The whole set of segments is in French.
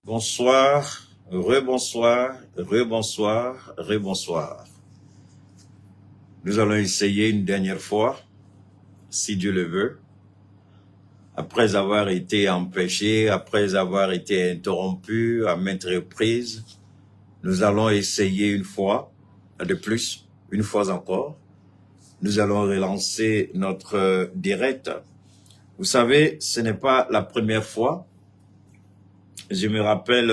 Bonsoir, rebonsoir, rebonsoir, rebonsoir. Nous allons essayer une dernière fois, si Dieu le veut. Après avoir été empêché, après avoir été interrompu à maintes reprises, nous allons essayer une fois de plus, une fois encore. Nous allons relancer notre direct. Vous savez, ce n'est pas la première fois. Je me rappelle,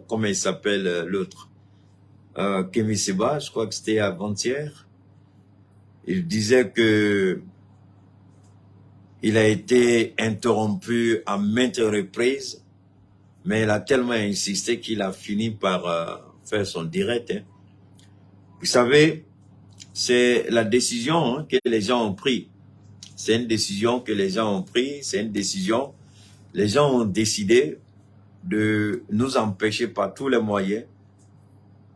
comment il s'appelle l'autre, Kémy Séba, je crois que c'était avant-hier. Il disait que il a été interrompu à maintes reprises, mais il a tellement insisté qu'il a fini par faire son direct. Vous savez, c'est la décision que les gens ont prise. C'est une décision que les gens ont prise, c'est une décision. Les gens ont décidé de nous empêcher par tous les moyens,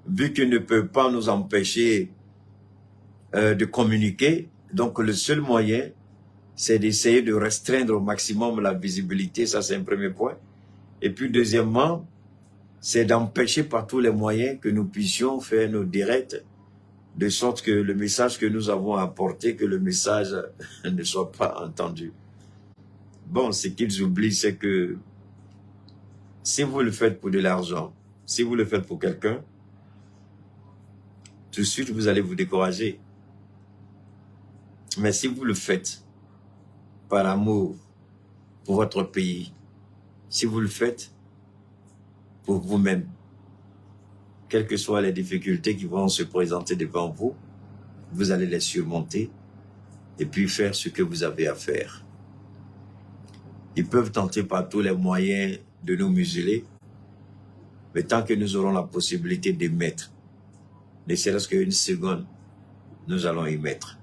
vu qu'ils ne peuvent pas nous empêcher de communiquer. Donc le seul moyen, c'est d'essayer de restreindre au maximum la visibilité, ça c'est un premier point. Et puis deuxièmement, c'est d'empêcher par tous les moyens que nous puissions faire nos directs, de sorte que le message que nous avons apporté, que le message ne soit pas entendu. Bon, ce qu'ils oublient, c'est que si vous le faites pour de l'argent, si vous le faites pour quelqu'un, tout de suite vous allez vous décourager. Mais si vous le faites par amour pour votre pays, si vous le faites pour vous-même, quelles que soient les difficultés qui vont se présenter devant vous, vous allez les surmonter et puis faire ce que vous avez à faire. Ils peuvent tenter par tous les moyens de nous museler, mais tant que nous aurons la possibilité d'émettre, ne serait-ce qu'une seconde, nous allons y mettre.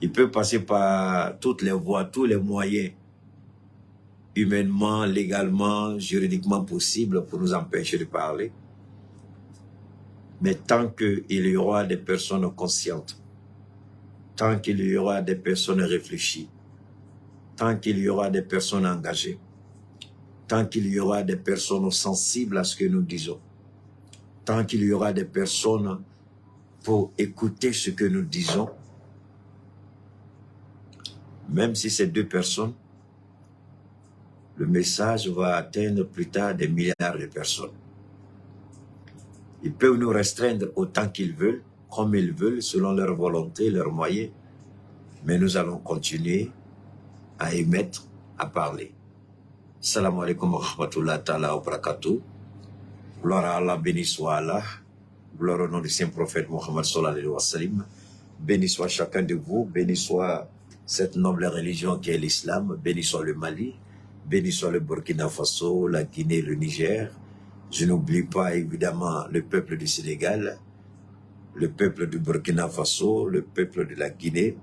Ils peuvent passer par toutes les voies, tous les moyens, humainement, légalement, juridiquement possibles pour nous empêcher de parler. Mais tant qu'il y aura des personnes conscientes, tant qu'il y aura des personnes réfléchies, tant qu'il y aura des personnes engagées, tant qu'il y aura des personnes sensibles à ce que nous disons, tant qu'il y aura des personnes pour écouter ce que nous disons, même si c'est deux personnes, le message va atteindre plus tard des milliards de personnes. Ils peuvent nous restreindre autant qu'ils veulent, comme ils veulent, selon leur volonté, leurs moyens. Mais nous allons continuer à émettre, à parler. Salam alaikum wa rahmatullahi ta'ala wa barakatuh. Gloire à Allah, béni soit Allah. Gloire au nom du saint prophète Mohammed sallallahu alayhi wa sallam. Béni soit chacun de vous, béni soit cette noble religion qui est l'islam, béni soit le Mali, béni soit le Burkina Faso, la Guinée, le Niger. Je n'oublie pas évidemment le peuple du Sénégal, le peuple du Burkina Faso, le peuple de la Guinée,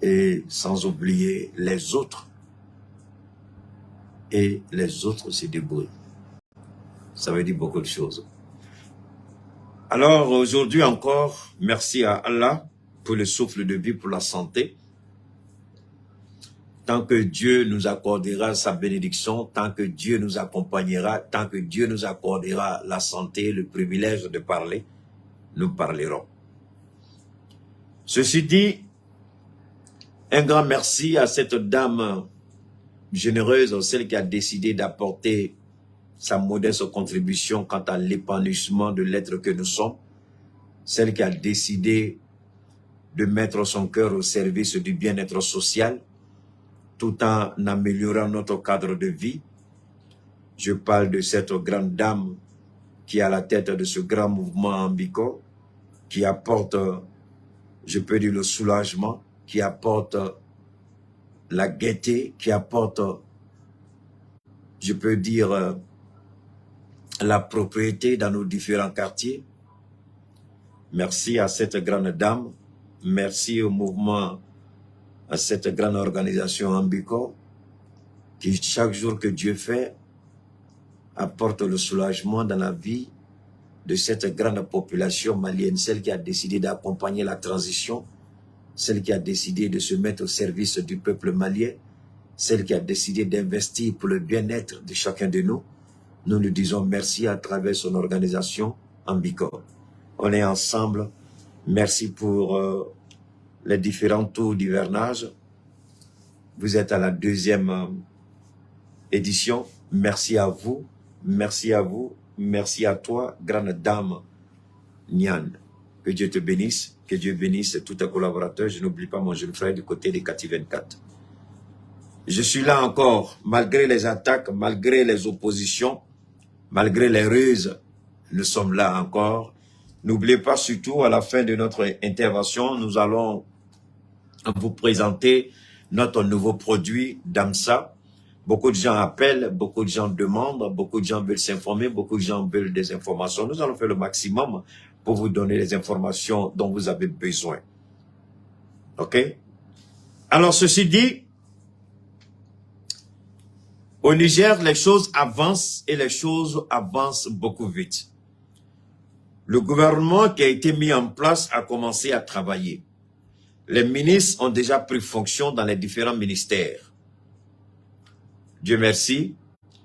et sans oublier les autres. Et les autres se débrouillent. Ça veut dire beaucoup de choses. Alors aujourd'hui encore, merci à Allah pour le souffle de vie, pour la santé. Tant que Dieu nous accordera sa bénédiction, tant que Dieu nous accompagnera, tant que Dieu nous accordera la santé, le privilège de parler, nous parlerons. Ceci dit, un grand merci à cette dame généreuse, celle qui a décidé d'apporter sa modeste contribution quant à l'épanouissement de l'être que nous sommes, celle qui a décidé de mettre son cœur au service du bien-être social, tout en améliorant notre cadre de vie. Je parle de cette grande dame qui est à la tête de ce grand mouvement Ambico, qui apporte, je peux dire, le soulagement, qui apporte la gaieté, qui apporte, je peux dire, la propriété dans nos différents quartiers. Merci à cette grande dame, merci au mouvement, à cette grande organisation Ambico, qui chaque jour que Dieu fait, apporte le soulagement dans la vie de cette grande population malienne, celle qui a décidé d'accompagner la transition, celle qui a décidé de se mettre au service du peuple malien, celle qui a décidé d'investir pour le bien-être de chacun de nous, nous nous disons merci à travers son organisation Ambicor. On est ensemble. Merci pour les différents tours d'hivernage. Vous êtes à la 2e édition. Merci à vous. Merci à vous. Merci à toi, grande dame Nian. Que Dieu te bénisse. Que Dieu bénisse tous tes collaborateurs. Je n'oublie pas mon jeune frère du côté des Cati 24. Je suis là encore, malgré les attaques, malgré les oppositions, malgré les ruses. Nous sommes là encore. N'oubliez pas surtout, à la fin de notre intervention, nous allons vous présenter notre nouveau produit, Damsa. Beaucoup de gens appellent, beaucoup de gens demandent, beaucoup de gens veulent s'informer, beaucoup de gens veulent des informations. Nous allons faire le maximum pour vous donner les informations dont vous avez besoin. OK? Alors, ceci dit, au Niger, les choses avancent et les choses avancent beaucoup vite. Le gouvernement qui a été mis en place a commencé à travailler. Les ministres ont déjà pris fonction dans les différents ministères. Dieu merci.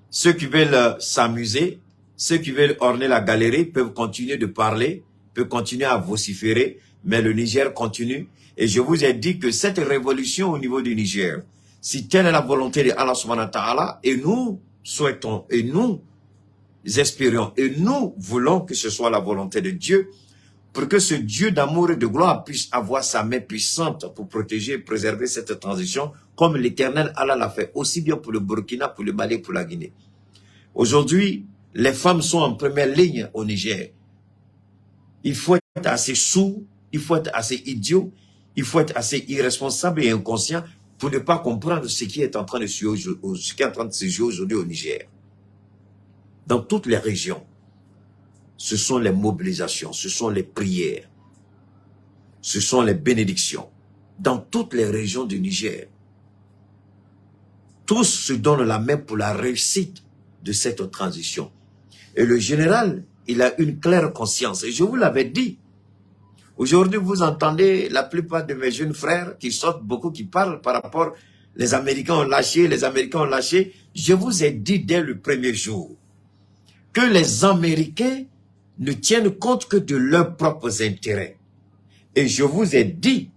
Ceux qui veulent s'amuser, ceux qui veulent orner la galerie peuvent continuer de parler, peuvent continuer à vociférer, mais le Niger continue. Et je vous ai dit que cette révolution au niveau du Niger, si telle est la volonté de Allah subhanahu wa ta'ala, et nous souhaitons, et nous espérons, et nous voulons que ce soit la volonté de Dieu, pour que ce Dieu d'amour et de gloire puisse avoir sa main puissante pour protéger et préserver cette transition, comme l'Éternel Allah l'a fait, aussi bien pour le Burkina, pour le Mali, pour la Guinée. Aujourd'hui, les femmes sont en première ligne au Niger. Il faut être assez sourd, il faut être assez idiot, il faut être assez irresponsable et inconscient pour ne pas comprendre ce qui est en train de se jouer aujourd'hui au Niger. Dans toutes les régions, ce sont les mobilisations, ce sont les prières, ce sont les bénédictions. Dans toutes les régions du Niger, tous se donnent la main pour la réussite de cette transition. Et le général, il a une claire conscience. Et je vous l'avais dit, aujourd'hui vous entendez la plupart de mes jeunes frères qui sortent beaucoup, qui parlent par rapport, les Américains ont lâché, les Américains ont lâché. Je vous ai dit dès le premier jour que les Américains ne tiennent compte que de leurs propres intérêts. Et je vous ai dit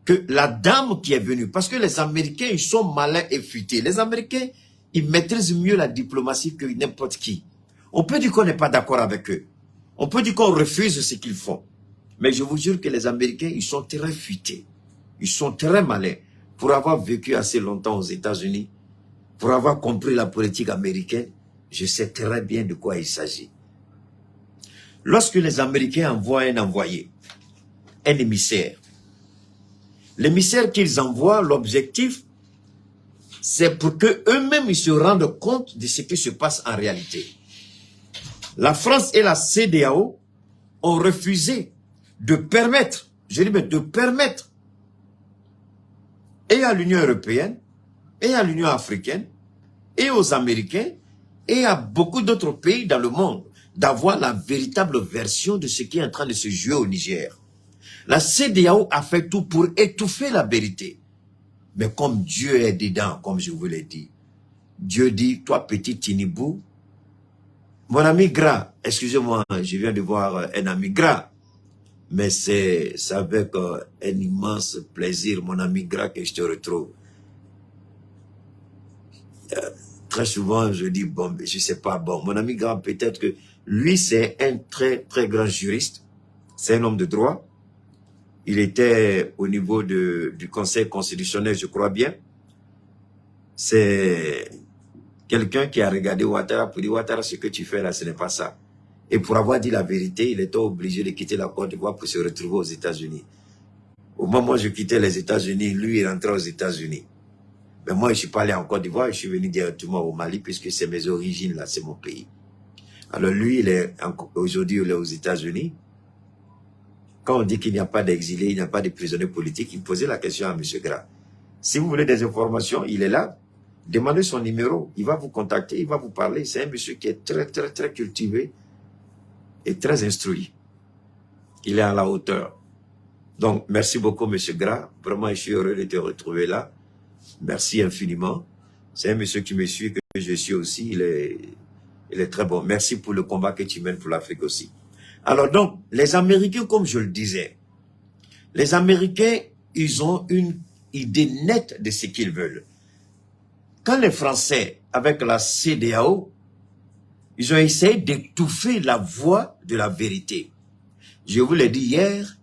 que la dame qui est venue, parce que les Américains, ils sont malins et futés. Les Américains, ils maîtrisent mieux la diplomatie que n'importe qui. On peut dire qu'on n'est pas d'accord avec eux. On peut dire qu'on refuse ce qu'ils font. Mais je vous jure que les Américains, ils sont très futés. Ils sont très malins. Pour avoir vécu assez longtemps aux États-Unis, pour avoir compris la politique américaine, je sais très bien de quoi il s'agit. Lorsque les Américains envoient un envoyé, un émissaire, l'émissaire qu'ils envoient, l'objectif, c'est pour qu'eux-mêmes ils se rendent compte de ce qui se passe en réalité. La France et la CEDEAO ont refusé de permettre, je dis bien de permettre, et à l'Union européenne, et à l'Union africaine, et aux Américains, et à beaucoup d'autres pays dans le monde, d'avoir la véritable version de ce qui est en train de se jouer au Niger. La CEDEAO a fait tout pour étouffer la vérité. Mais comme Dieu est dedans, comme je vous l'ai dit, Dieu dit, toi petit Tinibou, mon ami Gras, excusez-moi, je viens de voir un ami Gras, mais c'est avec un immense plaisir, mon ami Gras, que je te retrouve. Très souvent, je dis, bon, je sais pas, bon, mon ami Gras, peut-être que lui, c'est un très, très grand juriste, c'est un homme de droit. Il était au niveau du Conseil constitutionnel, je crois bien. C'est quelqu'un qui a regardé Ouattara pour dire, Ouattara, ce que tu fais là, ce n'est pas ça. Et pour avoir dit la vérité, il était obligé de quitter la Côte d'Ivoire pour se retrouver aux États-Unis. Au moment où je quittais les États-Unis, lui, il rentrait aux États-Unis. Mais moi, je ne suis pas allé en Côte d'Ivoire, je suis venu directement au Mali, puisque c'est mes origines là, c'est mon pays. Alors lui, aujourd'hui, il est aux États-Unis. Quand on dit qu'il n'y a pas d'exilés, il n'y a pas de prisonniers politiques, il posait la question à M. Gras. Si vous voulez des informations, il est là. Demandez son numéro. Il va vous contacter, il va vous parler. C'est un monsieur qui est très, très, très cultivé et très instruit. Il est à la hauteur. Donc, merci beaucoup, M. Gras. Vraiment, je suis heureux de te retrouver là. Merci infiniment. C'est un monsieur qui me suit, que je suis aussi. Il Il est très bon. Merci pour le combat que tu mènes pour l'Afrique aussi. Alors donc, les Américains, comme je le disais, les Américains, ils ont une idée nette de ce qu'ils veulent. Quand les Français, avec la CEDEAO, ils ont essayé d'étouffer la voix de la vérité. Je vous l'ai dit hier,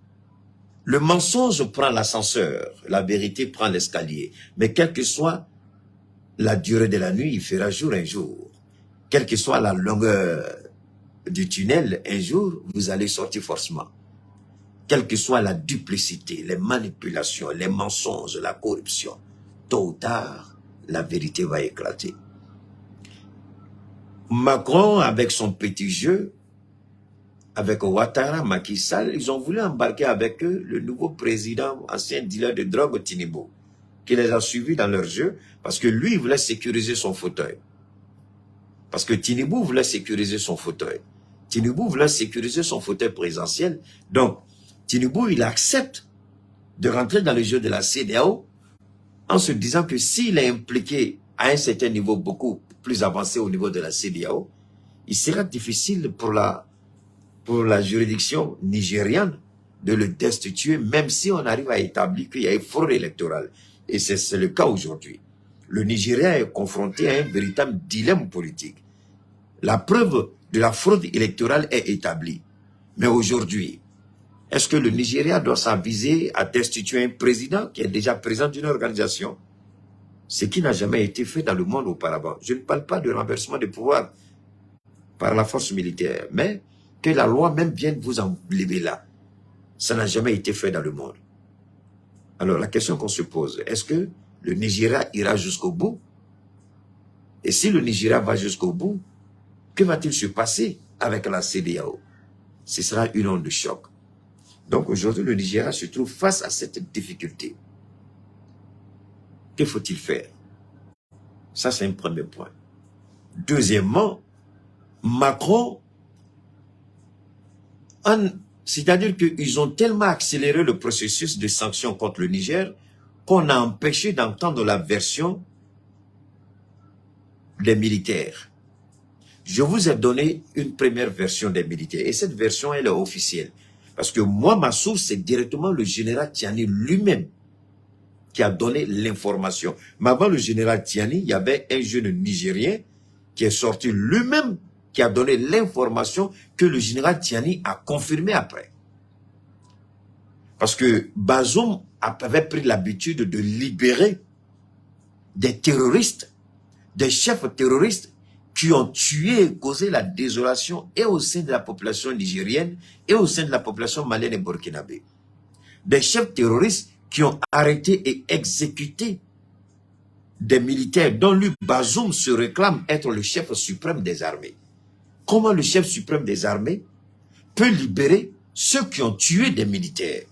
le mensonge prend l'ascenseur, la vérité prend l'escalier. Mais quelle que soit la durée de la nuit, il fera jour un jour. Quelle que soit la longueur du tunnel, un jour, vous allez sortir forcément. Quelle que soit la duplicité, les manipulations, les mensonges, la corruption, tôt ou tard, la vérité va éclater. Macron, avec son petit jeu, avec Ouattara, Macky Sall, ils ont voulu embarquer avec eux le nouveau président, ancien dealer de drogue, Tinubu, qui les a suivis dans leur jeu, parce que lui, il voulait sécuriser son fauteuil. Parce que Tinubu voulait sécuriser son fauteuil. Tinubu voulait sécuriser son fauteuil présidentiel. Donc, Tinubu, il accepte de rentrer dans le jeu de la CEDEAO en se disant que s'il est impliqué à un certain niveau beaucoup plus avancé au niveau de la CEDEAO, il sera difficile pour la juridiction nigériane de le destituer, même si on arrive à établir qu'il y a une fraude électorale. Et c'est le cas aujourd'hui. Le Nigeria est confronté à un véritable dilemme politique. La preuve de la fraude électorale est établie. Mais aujourd'hui, est-ce que le Nigeria doit s'aviser à destituer un président qui est déjà président d'une organisation? Ce qui n'a jamais été fait dans le monde auparavant. Je ne parle pas de renversement de pouvoir par la force militaire, mais que la loi même vienne vous enlever là. Ça n'a jamais été fait dans le monde. Alors la question qu'on se pose, est-ce que le Nigeria ira jusqu'au bout? Et si le Nigeria va jusqu'au bout, que va-t-il se passer avec la CEDEAO? Ce sera une onde de choc. Donc aujourd'hui, le Nigeria se trouve face à cette difficulté. Que faut-il faire? Ça, c'est un premier point. Deuxièmement, Macron, c'est-à-dire qu'ils ont tellement accéléré le processus de sanctions contre le Niger qu'on a empêché d'entendre la version des militaires. Je vous ai donné une première version des militaires et cette version, elle est officielle. Parce que moi, ma source, c'est directement le général Tiani lui-même qui a donné l'information. Mais avant le général Tiani, il y avait un jeune Nigérien qui est sorti lui-même, qui a donné l'information que le général Tiani a confirmé après. Parce que Bazoum avait pris l'habitude de libérer des terroristes, des chefs terroristes qui ont tué et causé la désolation et au sein de la population nigérienne et au sein de la population malienne et burkinabé. Des chefs terroristes qui ont arrêté et exécuté des militaires dont lui, Bazoum, se réclame être le chef suprême des armées. Comment le chef suprême des armées peut libérer ceux qui ont tué des militaires?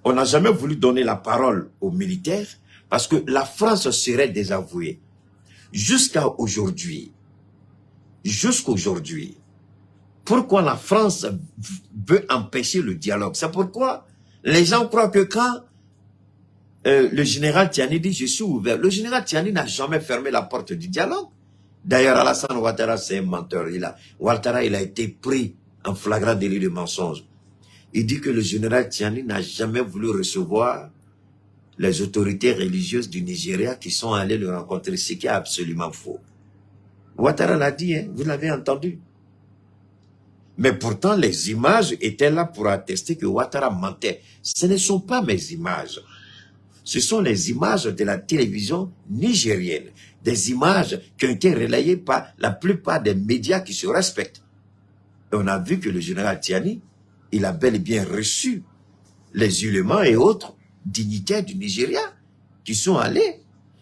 On n'a jamais voulu donner la parole aux militaires parce que la France serait désavouée. Jusqu'à aujourd'hui, pourquoi la France veut empêcher le dialogue? C'est pourquoi les gens croient que quand le général Tiani dit « je suis ouvert », le général Tiani n'a jamais fermé la porte du dialogue. D'ailleurs, Alassane Ouattara, c'est un menteur. Ouattara, il a été pris en flagrant délit de mensonge. Il dit que le général Tiani n'a jamais voulu recevoir les autorités religieuses du Nigeria qui sont allées le rencontrer, ce qui est absolument faux. Ouattara l'a dit, hein, vous l'avez entendu. Mais pourtant, les images étaient là pour attester que Ouattara mentait. Ce ne sont pas mes images. Ce sont les images de la télévision nigérienne. Des images qui ont été relayées par la plupart des médias qui se respectent. Et on a vu que le général Tiani, il a bel et bien reçu les ulémas et autres dignitaires du Nigeria qui sont allés.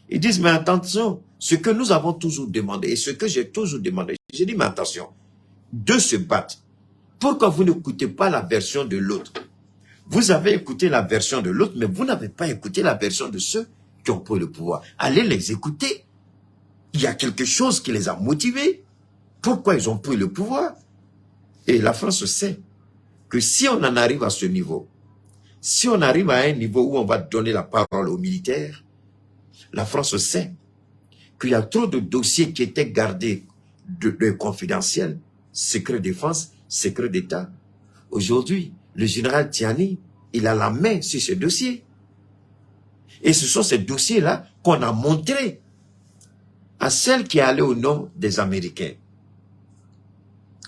Ils disent, mais attention, ce que nous avons toujours demandé et ce que j'ai toujours demandé, j'ai dit, mais attention, deux se battent. Pourquoi vous n'écoutez pas la version de l'autre? Vous avez écouté la version de l'autre, mais vous n'avez pas écouté la version de ceux qui ont pris le pouvoir. Allez les écouter. Il y a quelque chose qui les a motivés. Pourquoi ils ont pris le pouvoir? Et la France sait que si on en arrive à ce niveau, si on arrive à un niveau où on va donner la parole aux militaires, la France sait qu'il y a trop de dossiers qui étaient gardés de confidentiel, secret défense, secret d'État. Aujourd'hui, le général Tiani, il a la main sur ce dossier. Et ce sont ces dossiers-là qu'on a montrés à celle qui est allée au nom des Américains.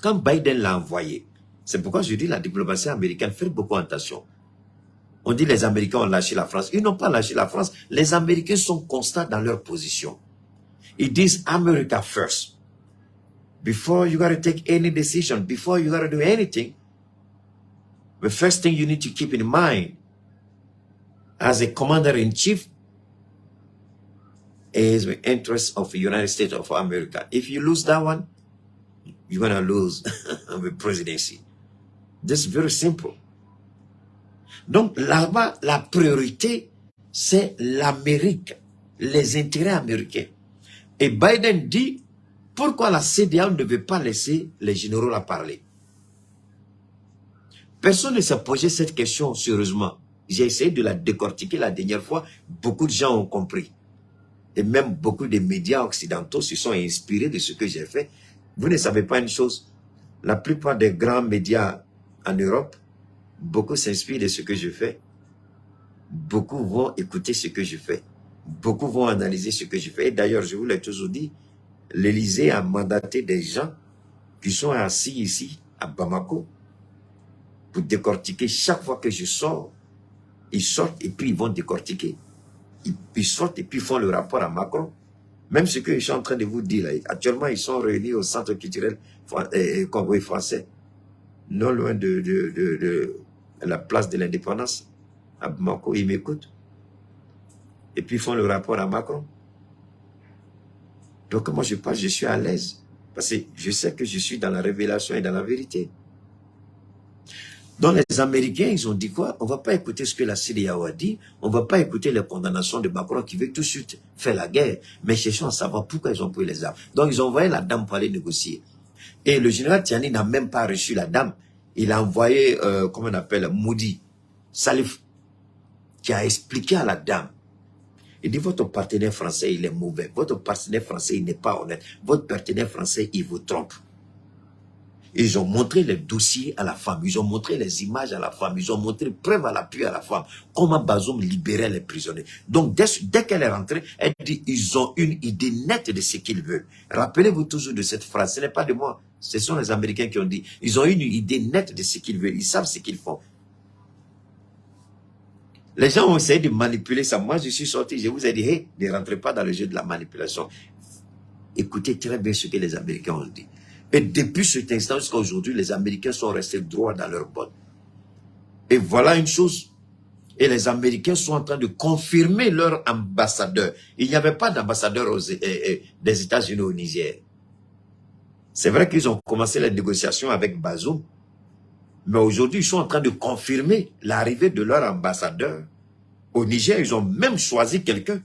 Quand Biden l'a envoyé, c'est pourquoi je dis la diplomatie américaine fait beaucoup attention. On dit les Américains ont lâché la France. Ils n'ont pas lâché la France. Les Américains sont constants dans leur position. Ils disent America first. Before you got to take any decision, before you got to do anything, the first thing you need to keep in mind as a commander-in-chief is the interest of the United States of America. If you lose that one, you're going to lose the presidency. This is very simple. Donc là-bas, la priorité, c'est l'Amérique, les intérêts américains. Et Biden dit, pourquoi la CEDEAO ne veut pas laisser les généraux la parler? Personne ne s'est posé cette question sérieusement. J'ai essayé de la décortiquer la dernière fois. Beaucoup de gens ont compris. Et même beaucoup de médias occidentaux se sont inspirés de ce que j'ai fait. Vous ne savez pas une chose. La plupart des grands médias en Europe, beaucoup s'inspirent de ce que je fais. Beaucoup vont écouter ce que je fais. Beaucoup vont analyser ce que je fais. Et d'ailleurs, je vous l'ai toujours dit, l'Élysée a mandaté des gens qui sont assis ici, à Bamako, pour décortiquer chaque fois que je sors. Ils sortent et puis ils vont décortiquer. Ils sortent et puis ils font le rapport à Macron. Même ce que je suis en train de vous dire, là, actuellement, ils sont réunis au centre culturel congrès français, non loin de la place de l'indépendance, à Bamako. Ils m'écoutent. Et puis ils font le rapport à Macron. Donc moi je pense, je suis à l'aise. Parce que je sais que je suis dans la révélation et dans la vérité. Donc les Américains, ils ont dit quoi? On ne va pas écouter ce que la CEDEAO a dit. On ne va pas écouter les condamnations de Macron qui veut tout de suite faire la guerre. Mais cherchons à savoir pourquoi ils ont pris les armes. Donc ils ont envoyé la dame pour aller négocier. Et le général Tiani n'a même pas reçu la dame. Il a envoyé, comment on appelle, Moudi Salif, qui a expliqué à la dame. Il dit, votre partenaire français, il est mauvais. Votre partenaire français, il n'est pas honnête. Votre partenaire français, il vous trompe. Ils ont montré les dossiers à la femme. Ils ont montré les images à la femme. Ils ont montré preuve à l'appui à la femme. Comment Bazoum libérait les prisonniers. Donc, dès qu'elle est rentrée, elle dit, ils ont une idée nette de ce qu'ils veulent. Rappelez-vous toujours de cette phrase. Ce n'est pas de moi. Ce sont les Américains qui ont dit. Ils ont une idée nette de ce qu'ils veulent. Ils savent ce qu'ils font. Les gens ont essayé de manipuler ça. Moi, je suis sorti, je vous ai dit, hey, ne rentrez pas dans le jeu de la manipulation. Écoutez très bien ce que les Américains ont dit. Et depuis cet instant jusqu'à aujourd'hui, les Américains sont restés droits dans leur botte. Et voilà une chose. Et les Américains sont en train de confirmer leur ambassadeur. Il n'y avait pas d'ambassadeur des États-Unis au Niger. C'est vrai qu'ils ont commencé les négociations avec Bazoum. Mais aujourd'hui, ils sont en train de confirmer l'arrivée de leur ambassadeur. Au Niger, ils ont même choisi quelqu'un.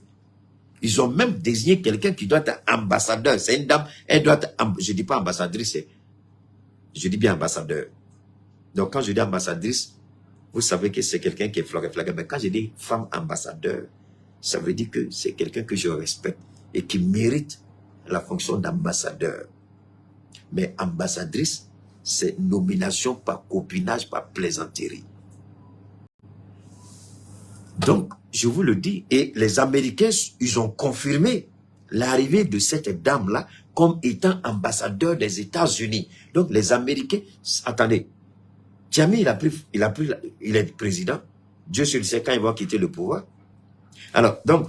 Ils ont même désigné quelqu'un qui doit être ambassadeur. C'est une dame, elle doit être, je ne dis pas ambassadrice, je dis bien ambassadeur. Donc quand je dis ambassadrice, vous savez que c'est quelqu'un qui est flagué. Mais quand je dis femme ambassadeur, ça veut dire que c'est quelqu'un que je respecte et qui mérite la fonction d'ambassadeur. Mais ambassadrice, c'est nomination par copinage, par plaisanterie. Donc, je vous le dis, et les Américains, ils ont confirmé l'arrivée de cette dame-là comme étant ambassadeur des États-Unis. Donc, les Américains, attendez, Tiami, il est président. Dieu seul sait quand il va quitter le pouvoir. Alors, donc,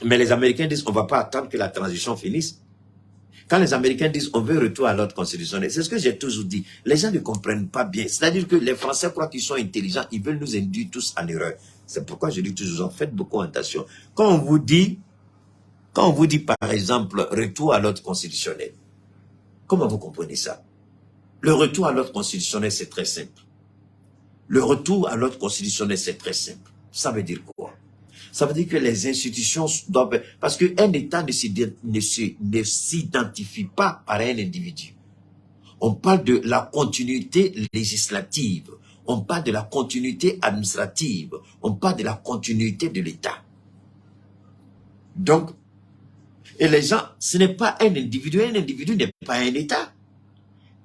mais les Américains disent, on ne va pas attendre que la transition finisse. Quand les Américains disent on veut retour à l'ordre constitutionnel, c'est ce que j'ai toujours dit. Les gens ne comprennent pas bien. C'est-à-dire que les Français croient qu'ils sont intelligents, ils veulent nous induire tous en erreur. C'est pourquoi je dis toujours, faites beaucoup attention. Quand on vous dit par exemple retour à l'ordre constitutionnel, comment vous comprenez ça? Le retour à l'ordre constitutionnel, c'est très simple. Le retour à l'ordre constitutionnel, c'est très simple. Ça veut dire quoi? Ça veut dire que les institutions doivent... Parce qu'un État ne s'identifie pas par un individu. On parle de la continuité législative. On parle de la continuité administrative. On parle de la continuité de l'État. Donc, Et les gens, ce n'est pas un individu n'est pas un État.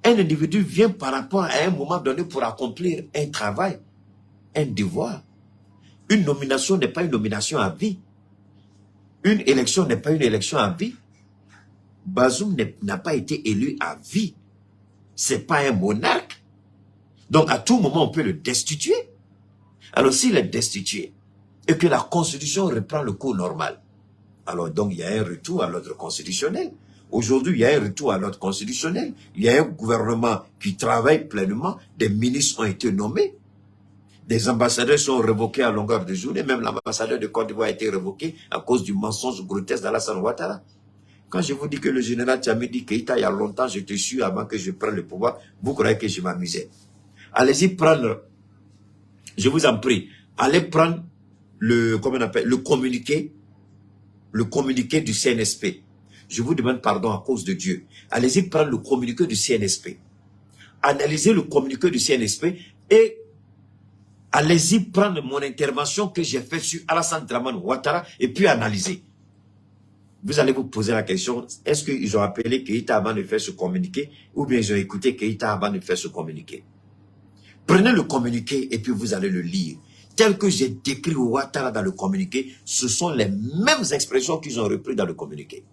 Un individu vient par rapport à un moment donné pour accomplir un travail, un devoir. Une nomination n'est pas une nomination à vie. Une élection n'est pas une élection à vie. Bazoum n'a pas été élu à vie. Ce n'est pas un monarque. Donc à tout moment, on peut le destituer. Alors s'il est destitué et que la Constitution reprend le cours normal, alors donc il y a un retour à l'ordre constitutionnel. Aujourd'hui, il y a un retour à l'ordre constitutionnel. Il y a un gouvernement qui travaille pleinement. Des ministres ont été nommés. Des ambassadeurs sont révoqués à longueur de journée. Même l'ambassadeur de Côte d'Ivoire a été révoqué à cause du mensonge grotesque d'Alassane Ouattara. Quand je vous dis que le général Tchamidi Keïta, il y a longtemps, je te suis avant que je prenne le pouvoir, vous croyez que je m'amusais. Allez-y prendre, je vous en prie, allez prendre comment on appelle, le communiqué du CNSP. Je vous demande pardon à cause de Dieu. Allez-y prendre le communiqué du CNSP. Analysez le communiqué du CNSP et allez-y prendre mon intervention que j'ai faite sur Alassane Dramane Ouattara et puis analyser. Vous allez vous poser la question, est-ce qu'ils ont appelé Keïta avant de faire ce communiqué ou bien ils ont écouté Keïta avant de faire ce communiqué? Prenez le communiqué et puis vous allez le lire. Tel que j'ai décrit Ouattara dans le communiqué, ce sont les mêmes expressions qu'ils ont reprises dans le communiqué.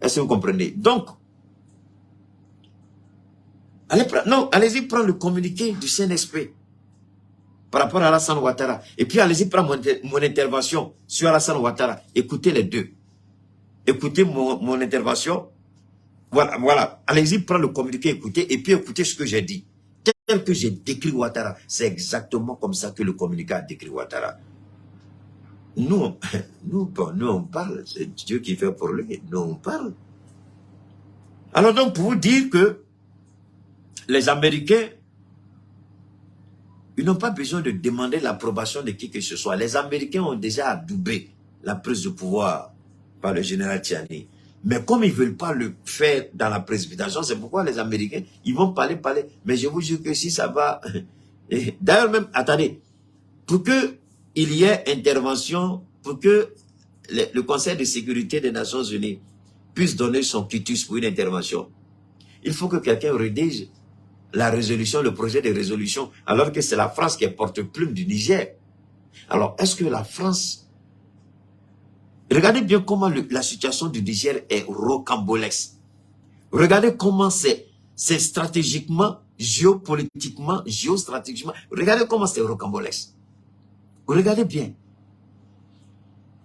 Est-ce que vous comprenez? Donc, allez-y prendre le communiqué du CNSP par rapport à Alassane Ouattara. Et puis allez-y prendre mon intervention sur Alassane Ouattara. Écoutez les deux. Écoutez mon intervention. Voilà. Allez-y prendre le communiqué, écoutez, et puis écoutez ce que j'ai dit. Tel que j'ai décrit Ouattara, c'est exactement comme ça que le communiqué a décrit Ouattara. Nous, on parle, c'est Dieu qui fait pour lui, nous on parle. Alors donc, pour vous dire que les Américains, ils n'ont pas besoin de demander l'approbation de qui que ce soit. Les Américains ont déjà adoubé la prise de pouvoir par le général Tiani. Mais comme ils ne veulent pas le faire dans la précipitation, c'est pourquoi les Américains, ils vont parler. Mais je vous jure que si ça va... D'ailleurs même, attendez, pour qu'il y ait intervention, pour que le Conseil de sécurité des Nations Unies puisse donner son quitus pour une intervention, il faut que quelqu'un rédige la résolution, le projet de résolution, alors que c'est la France qui est porte-plume du Niger. Alors, est-ce que la France... Regardez bien comment la situation du Niger est rocambolesque. Regardez comment c'est stratégiquement, géopolitiquement, géostratégiquement. Regardez comment c'est rocambolesque. Regardez bien.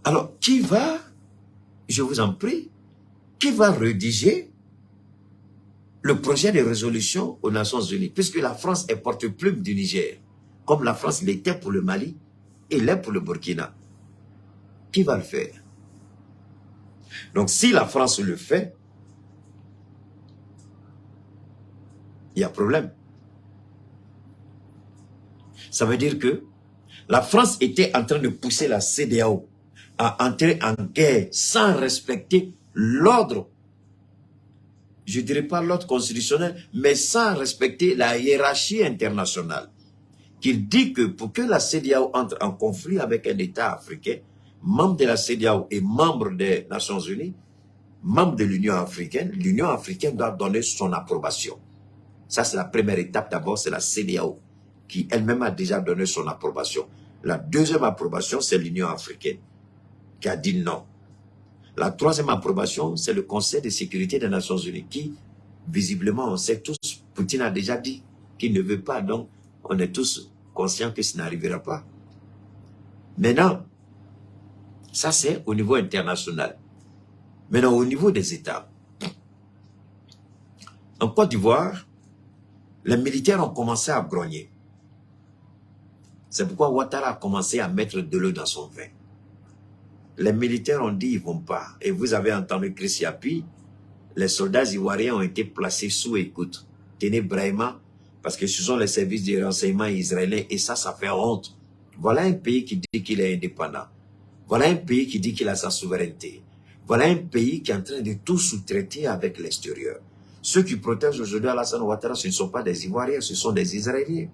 Alors, qui va, je vous en prie, qui va rédiger le projet de résolution aux Nations Unies, puisque la France est porte-plume du Niger, comme la France l'était pour le Mali et l'est pour le Burkina. Qui va le faire? Donc, si la France le fait, il y a problème. Ça veut dire que la France était en train de pousser la CEDEAO à entrer en guerre sans respecter l'ordre, je ne dirais pas l'ordre constitutionnel, mais sans respecter la hiérarchie internationale. Qu'il dit que pour que la CEDEAO entre en conflit avec un État africain, membre de la CEDEAO et membre des Nations Unies, membre de l'Union africaine doit donner son approbation. Ça, c'est la première étape. D'abord, c'est la CEDEAO qui elle-même a déjà donné son approbation. La deuxième approbation, c'est l'Union africaine qui a dit non. La troisième approbation, c'est le Conseil de sécurité des Nations Unies qui, visiblement, on sait tous, Poutine a déjà dit qu'il ne veut pas. Donc, on est tous conscients que ça n'arrivera pas. Maintenant, ça c'est au niveau international. Maintenant, au niveau des États, en Côte d'Ivoire, les militaires ont commencé à grogner. C'est pourquoi Ouattara a commencé à mettre de l'eau dans son vin. Les militaires ont dit ils ne vont pas. Et vous avez entendu Chris Yapi, les soldats ivoiriens ont été placés sous écoute. Tenez Brahima, parce que ce sont les services de renseignement israéliens et ça fait honte. Voilà un pays qui dit qu'il est indépendant. Voilà un pays qui dit qu'il a sa souveraineté. Voilà un pays qui est en train de tout sous-traiter avec l'extérieur. Ceux qui protègent aujourd'hui Alassane Ouattara, ce ne sont pas des Ivoiriens, ce sont des Israéliens.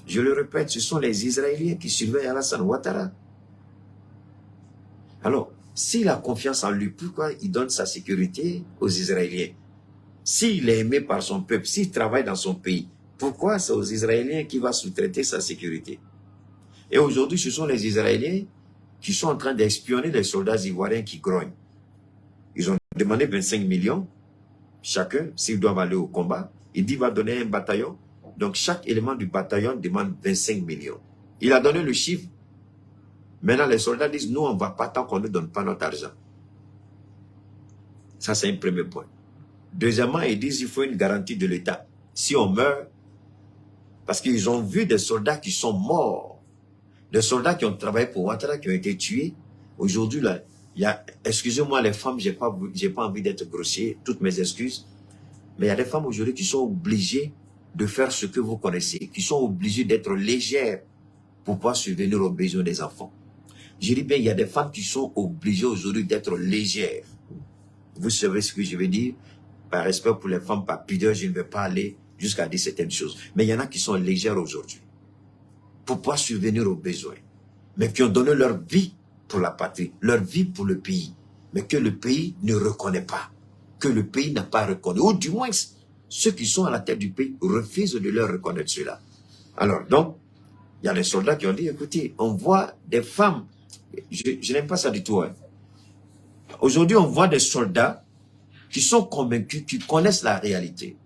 Je le répète, ce sont les Israéliens qui surveillent Alassane Ouattara. Alors, s'il a confiance en lui, pourquoi il donne sa sécurité aux Israéliens? S'il est aimé par son peuple, s'il travaille dans son pays, pourquoi c'est aux Israéliens qu'il va sous-traiter sa sécurité? Et aujourd'hui, ce sont les Israéliens qui sont en train d'espionner les soldats ivoiriens qui grognent. Ils ont demandé 25 millions, chacun, s'ils doivent aller au combat. Il dit qu'il va donner un bataillon. Donc, chaque élément du bataillon demande 25 millions. Il a donné le chiffre. Maintenant, les soldats disent, nous, on ne va pas tant qu'on ne donne pas notre argent. Ça, c'est un premier point. Deuxièmement, ils disent qu'il faut une garantie de l'État. Si on meurt, parce qu'ils ont vu des soldats qui sont morts, des soldats qui ont travaillé pour Ouattara, qui ont été tués. Aujourd'hui, là, il y a, excusez-moi les femmes, j'ai pas envie d'être grossier, toutes mes excuses, mais il y a des femmes aujourd'hui qui sont obligées de faire ce que vous connaissez, qui sont obligées d'être légères pour pouvoir subvenir aux besoins des enfants. Je dis bien, il y a des femmes qui sont obligées aujourd'hui d'être légères. Vous savez ce que je veux dire? Par respect pour les femmes, par pudeur, je ne vais pas aller jusqu'à dire certaines choses. Mais il y en a qui sont légères aujourd'hui pour pouvoir subvenir aux besoins, mais qui ont donné leur vie pour la patrie, leur vie pour le pays, mais que le pays ne reconnaît pas, que le pays n'a pas reconnu, ou du moins, ceux qui sont à la tête du pays refusent de leur reconnaître cela. Alors, donc, il y a des soldats qui ont dit, écoutez, on voit des femmes, je n'aime pas ça du tout. Hein. Aujourd'hui, on voit des soldats qui sont convaincus, qui connaissent la réalité.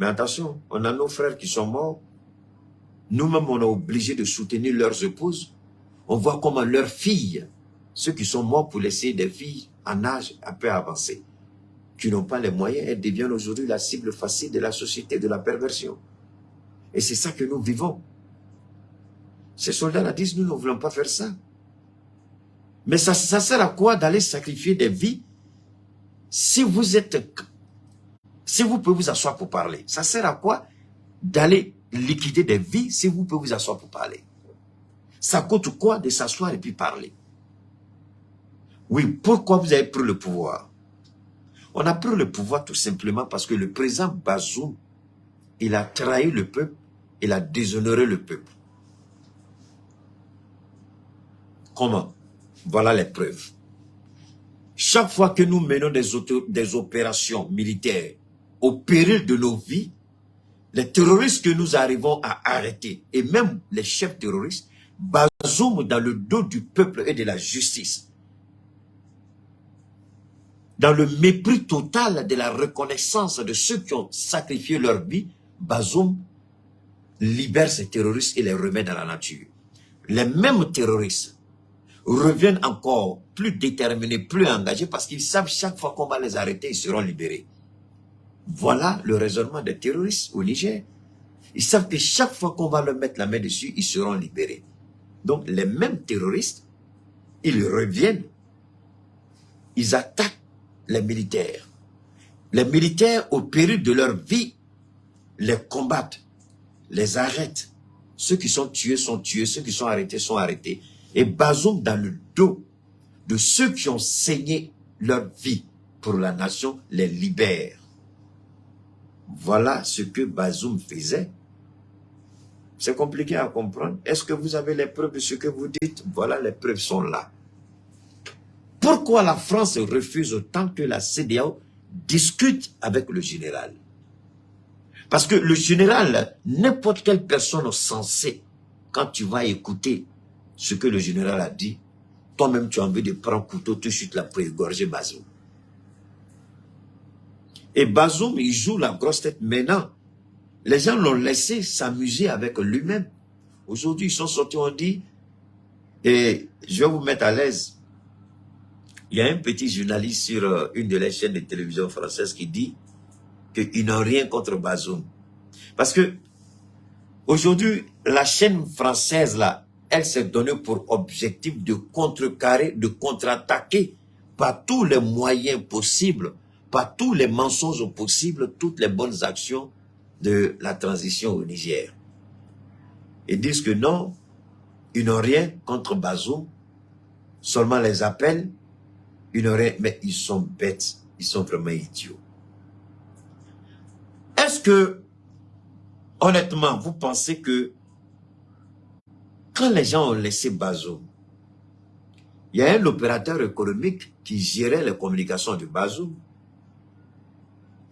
Mais attention, on a nos frères qui sont morts. Nous-mêmes, on est obligés de soutenir leurs épouses. On voit comment leurs filles, ceux qui sont morts pour laisser des filles en âge un peu avancé, qui n'ont pas les moyens, elles deviennent aujourd'hui la cible facile de la société, de la perversion. Et c'est ça que nous vivons. Ces soldats-là disent, nous ne voulons pas faire ça. Mais ça sert à quoi d'aller sacrifier des vies si vous pouvez vous asseoir pour parler? Ça sert à quoi d'aller liquider des vies si vous pouvez vous asseoir pour parler? Ça coûte quoi de s'asseoir et puis parler? Oui, pourquoi vous avez pris le pouvoir? On a pris le pouvoir tout simplement parce que le président Bazoum, il a trahi le peuple, il a déshonoré le peuple. Comment? Voilà les preuves. Chaque fois que nous menons des opérations militaires au péril de nos vies, les terroristes que nous arrivons à arrêter, et même les chefs terroristes, Bazoum dans le dos du peuple et de la justice, dans le mépris total de la reconnaissance de ceux qui ont sacrifié leur vie, Bazoum libère ces terroristes et les remet dans la nature. Les mêmes terroristes reviennent encore plus déterminés, plus engagés, parce qu'ils savent chaque fois qu'on va les arrêter, ils seront libérés. Voilà le raisonnement des terroristes au Niger. Ils savent que chaque fois qu'on va leur mettre la main dessus, ils seront libérés. Donc les mêmes terroristes, ils reviennent, ils attaquent les militaires. Les militaires, au péril de leur vie, les combattent, les arrêtent. Ceux qui sont tués, ceux qui sont arrêtés. Et Bazoum, dans le dos de ceux qui ont saigné leur vie pour la nation, les libère. Voilà ce que Bazoum faisait. C'est compliqué à comprendre. Est-ce que vous avez les preuves de ce que vous dites? Voilà, les preuves sont là. Pourquoi la France refuse autant que la CEDEAO discute avec le général? Parce que le général, n'importe quelle personne sensée, quand tu vas écouter ce que le général a dit, toi-même tu as envie de prendre un couteau tout de suite là pour égorger Bazoum. Et Bazoum, il joue la grosse tête maintenant. Les gens l'ont laissé s'amuser avec lui-même. Aujourd'hui, ils sont sortis, on dit, et je vais vous mettre à l'aise. Il y a un petit journaliste sur une de les chaînes de télévision françaises qui dit qu'ils n'ont rien contre Bazoum. Parce que aujourd'hui, la chaîne française là, elle s'est donnée pour objectif de contrecarrer, de contre-attaquer par tous les moyens possibles, par tous les mensonges possibles, toutes les bonnes actions de la transition au Niger. Ils disent que non, ils n'ont rien contre Bazoum, seulement les appels, ils n'ont rien, mais ils sont bêtes, ils sont vraiment idiots. Est-ce que, honnêtement, vous pensez que quand les gens ont laissé Bazoum, Il y a un opérateur économique qui gérait les communications de Bazoum.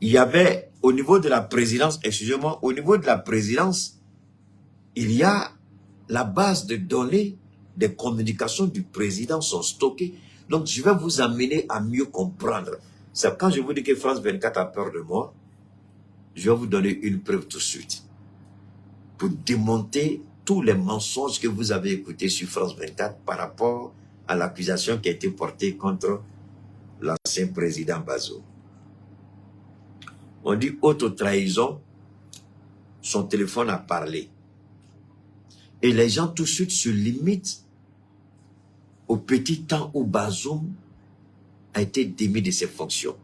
Il y avait, au niveau de la présidence, excusez-moi, au niveau de la présidence, il y a la base de données des communications du président sont stockées. Donc, je vais vous amener à mieux comprendre. C'est quand je vous dis que France 24 a peur de moi, je vais vous donner une preuve tout de suite. Pour démonter tous les mensonges que vous avez écoutés sur France 24 par rapport à l'accusation qui a été portée contre l'ancien président Bazoum. On dit auto-trahison, son téléphone a parlé. Et les gens tout de suite se limitent au petit temps où Bazoum a été démis de ses fonctions.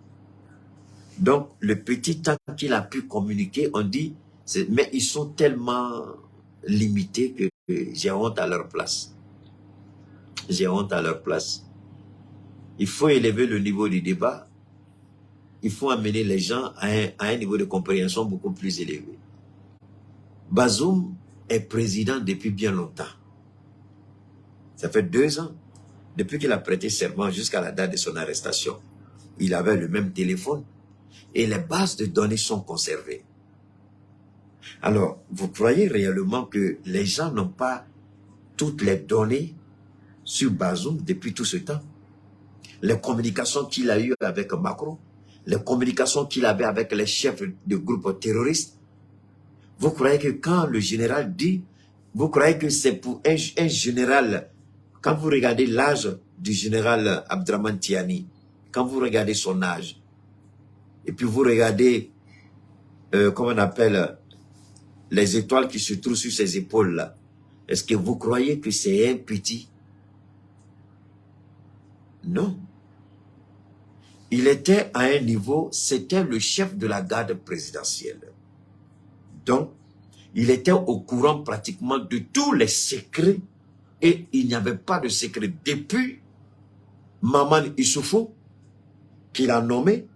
Donc, le petit temps qu'il a pu communiquer, on dit, mais ils sont tellement limités que j'ai honte à leur place. J'ai honte à leur place. Il faut élever le niveau du débat. Il faut amener les gens à un niveau de compréhension beaucoup plus élevé. Bazoum est président depuis bien longtemps. Ça fait 2 ans, depuis qu'il a prêté serment jusqu'à la date de son arrestation. Il avait le même téléphone et les bases de données sont conservées. Alors, vous croyez réellement que les gens n'ont pas toutes les données sur Bazoum depuis tout ce temps? Les communications qu'il a eues avec Macron, les communications qu'il avait avec les chefs de groupes terroristes. Vous croyez que quand le général dit, vous croyez que c'est pour un général, quand vous regardez l'âge du général Abdraman Tiani, quand vous regardez son âge, et puis vous regardez, comment on appelle, les étoiles qui se trouvent sur ses épaules-là, est-ce que vous croyez que c'est un petit? Non. Il était à un niveau, c'était le chef de la garde présidentielle. Donc, il était au courant pratiquement de tous les secrets et il n'y avait pas de secret. Depuis Maman Issoufou, qu'il a nommé,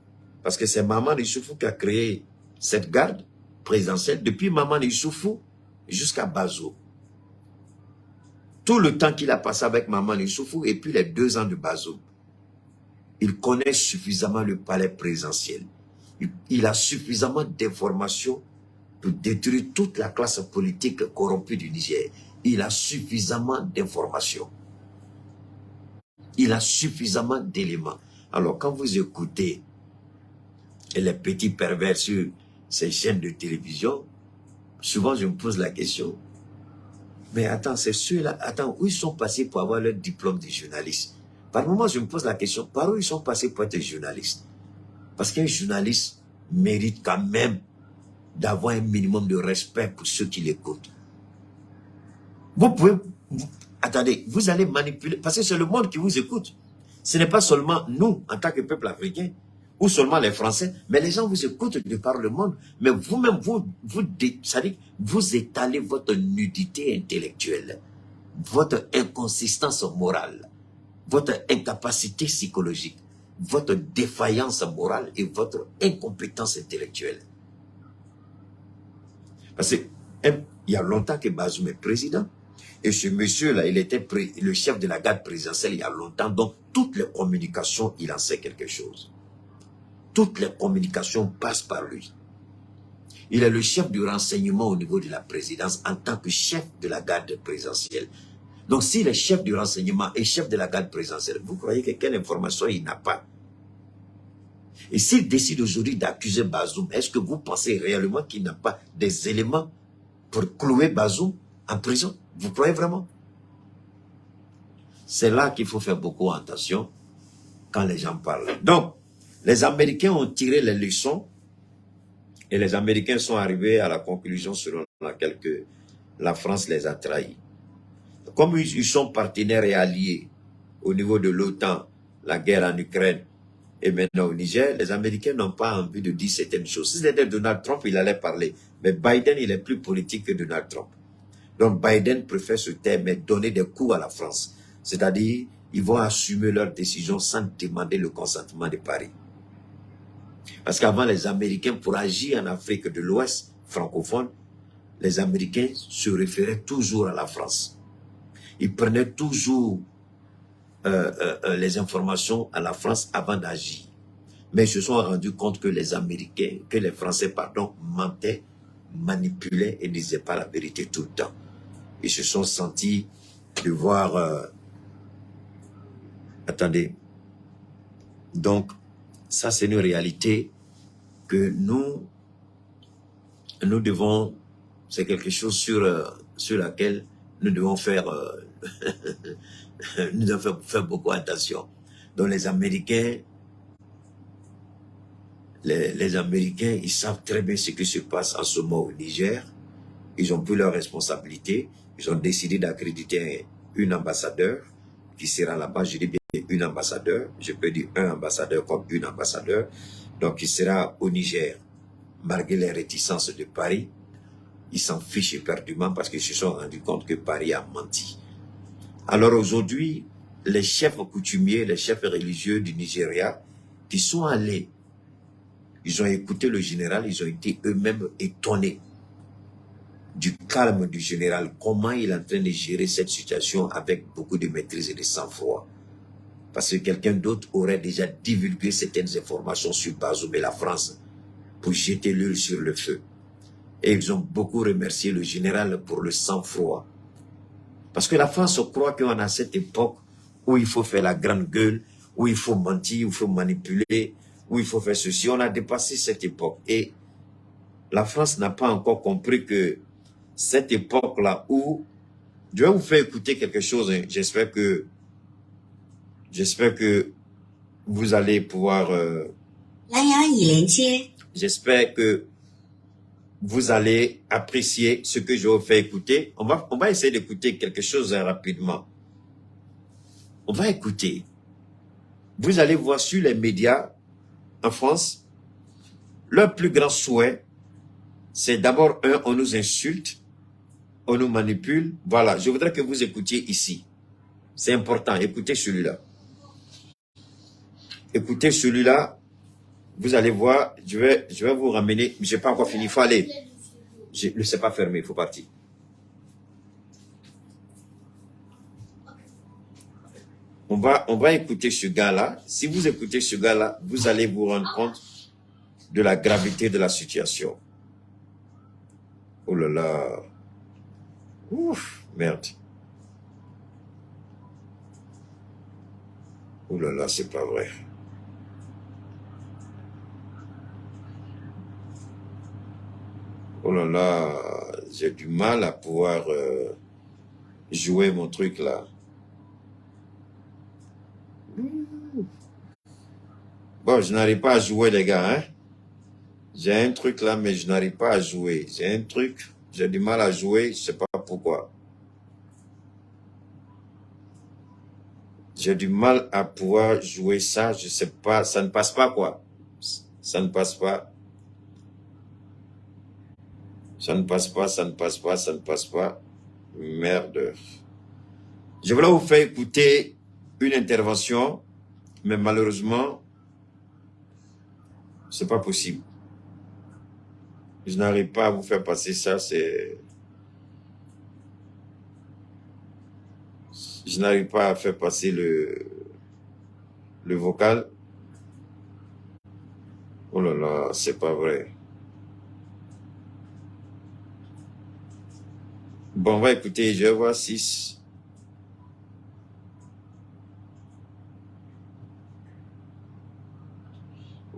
parce que c'est Maman Issoufou qui a créé cette garde présidentielle, depuis Maman Issoufou jusqu'à Bazoum. Tout le temps qu'il a passé avec Maman Issoufou et puis les 2 ans de Bazoum, il connaît suffisamment le palais présidentiel. Il a suffisamment d'informations pour détruire toute la classe politique corrompue du Niger. Il a suffisamment d'informations. Il a suffisamment d'éléments. Alors, quand vous écoutez les petits pervers sur ces chaînes de télévision, souvent je me pose la question, mais attends, c'est ceux-là, attends, où ils sont passés pour avoir leur diplôme de journaliste? Par moment, je me pose la question, par où ils sont passés pour être journalistes? Parce qu'un journaliste mérite quand même d'avoir un minimum de respect pour ceux qui l'écoutent. Vous pouvez, attendez, vous allez manipuler, parce que c'est le monde qui vous écoute. Ce n'est pas seulement nous, en tant que peuple africain, ou seulement les Français, mais les gens vous écoutent de par le monde. Mais vous-même, vous étalez votre nudité intellectuelle, votre inconsistance morale, votre incapacité psychologique, votre défaillance morale et votre incompétence intellectuelle. Parce qu'il y a longtemps que Bazoum est président. Et ce monsieur-là, il était le chef de la garde présidentielle il y a longtemps. Donc, toutes les communications, il en sait quelque chose. Toutes les communications passent par lui. Il est le chef du renseignement au niveau de la présidence en tant que chef de la garde présidentielle. Donc, s'il est chef du renseignement et chef de la garde présidentielle, vous croyez que quelle information il n'a pas? Et s'il décide aujourd'hui d'accuser Bazoum, est-ce que vous pensez réellement qu'il n'a pas des éléments pour clouer Bazoum en prison? Vous croyez vraiment? C'est là qu'il faut faire beaucoup attention quand les gens parlent. Donc, les Américains ont tiré les leçons et les Américains sont arrivés à la conclusion selon laquelle que la France les a trahis. Comme ils sont partenaires et alliés au niveau de l'OTAN, la guerre en Ukraine et maintenant au Niger, les Américains n'ont pas envie de dire certaines choses. Si c'était Donald Trump, il allait parler. Mais Biden, il est plus politique que Donald Trump. Donc Biden préfère se taire mais donner des coups à la France. C'est-à-dire, ils vont assumer leurs décisions sans demander le consentement de Paris. Parce qu'avant, les Américains, pour agir en Afrique de l'Ouest francophone, les Américains se référaient toujours à la France. Ils prenaient toujours les informations à la France avant d'agir. Mais ils se sont rendus compte que les Américains, que les Français, pardon, mentaient, manipulaient et ne disaient pas la vérité tout le temps. Ils se sont sentis de voir... attendez. Donc, ça c'est une réalité que nous devons... C'est quelque chose sur laquelle nous devons faire... nous devons faire beaucoup attention. Donc les Américains... Les Américains, ils savent très bien ce qui se passe en ce moment au Niger. Ils ont pris leurs responsabilités. Ils ont décidé d'accréditer un ambassadeur qui sera là-bas. Je dis bien un ambassadeur. Je peux dire un ambassadeur comme une ambassadeur. Donc, il sera au Niger. Malgré les réticences de Paris, ils s'en fichent éperdument parce qu'ils se sont rendus compte que Paris a menti. Alors aujourd'hui, les chefs coutumiers, les chefs religieux du Nigeria qui sont allés, ils ont écouté le général, ils ont été eux-mêmes étonnés du calme du général, comment il est en train de gérer cette situation avec beaucoup de maîtrise et de sang-froid. Parce que quelqu'un d'autre aurait déjà divulgué certaines informations sur Bazoum et la France pour jeter l'huile sur le feu. Et ils ont beaucoup remercié le général pour le sang-froid. Parce que la France croit qu'on a cette époque où il faut faire la grande gueule, où il faut mentir, où il faut manipuler, où il faut faire ceci. On a dépassé cette époque. Et la France n'a pas encore compris que cette époque-là où... Je vais vous faire écouter quelque chose. Hein. J'espère que vous allez pouvoir... J'espère que vous allez apprécier ce que je vais vous faire écouter. On va essayer d'écouter quelque chose rapidement. On va écouter. Vous allez voir sur les médias en France, leur plus grand souhait, c'est d'abord, on nous insulte, on nous manipule. Voilà, je voudrais que vous écoutiez ici. C'est important, écoutez celui-là. Écoutez celui-là, vous allez voir, je vais vous ramener, je n'ai pas encore fini, il faut aller. Je ne sais pas fermer, il faut partir. On va écouter ce gars-là. Si vous écoutez ce gars-là, vous allez vous rendre compte de la gravité de la situation. Oh là là. Ouf, merde. Oh là là, c'est pas vrai. Oh là là, j'ai du mal à pouvoir jouer mon truc là. Bon, je n'arrive pas à jouer les gars, hein. J'ai un truc là, mais je n'arrive pas à jouer. J'ai un truc, j'ai du mal à jouer, je sais pas pourquoi. J'ai du mal à pouvoir jouer ça, je sais pas, ça ne passe pas quoi. Ça ne passe pas. Ça ne passe pas, ça ne passe pas, ça ne passe pas. Merde. Je voulais vous faire écouter une intervention, mais malheureusement, c'est pas possible. Je n'arrive pas à vous faire passer ça, c'est... Je n'arrive pas à faire passer le vocal. Oh là là, c'est pas vrai. Bon, on va écouter, je vais voir si...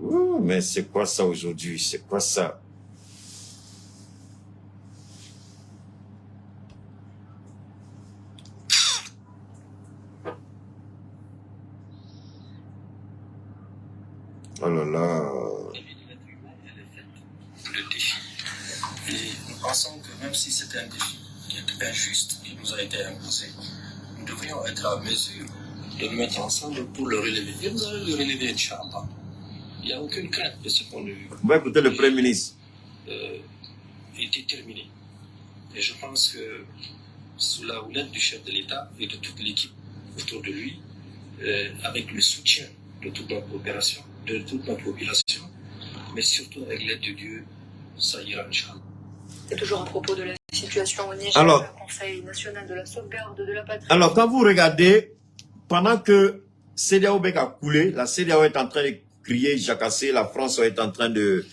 Ouh, mais c'est quoi ça aujourd'hui? C'est quoi ça? Oh là là. Le défi. Et nous pensons que même si c'est un défi qui est injuste, qui nous a été imposé, nous devrions être à mesure de nous mettre ensemble pour le relever. Et vous allez le relever, Inch'Allah. Il n'y a aucune crainte de ce point de vue. On va écouter le Premier ministre. Est déterminé. Et je pense que sous la houlette du chef de l'État et de toute l'équipe autour de lui, avec le soutien de toute notre opération, de toute notre population, mais surtout avec l'aide de Dieu, ça ira, Inch'Allah. C'est toujours à propos de la situation au Niger, Alors, le Conseil national de la sauvegarde de la patrie. Alors, quand vous regardez pendant que CEDEAO a coulé, la CEDEAO est en train de crier, jacasser, la France est en train de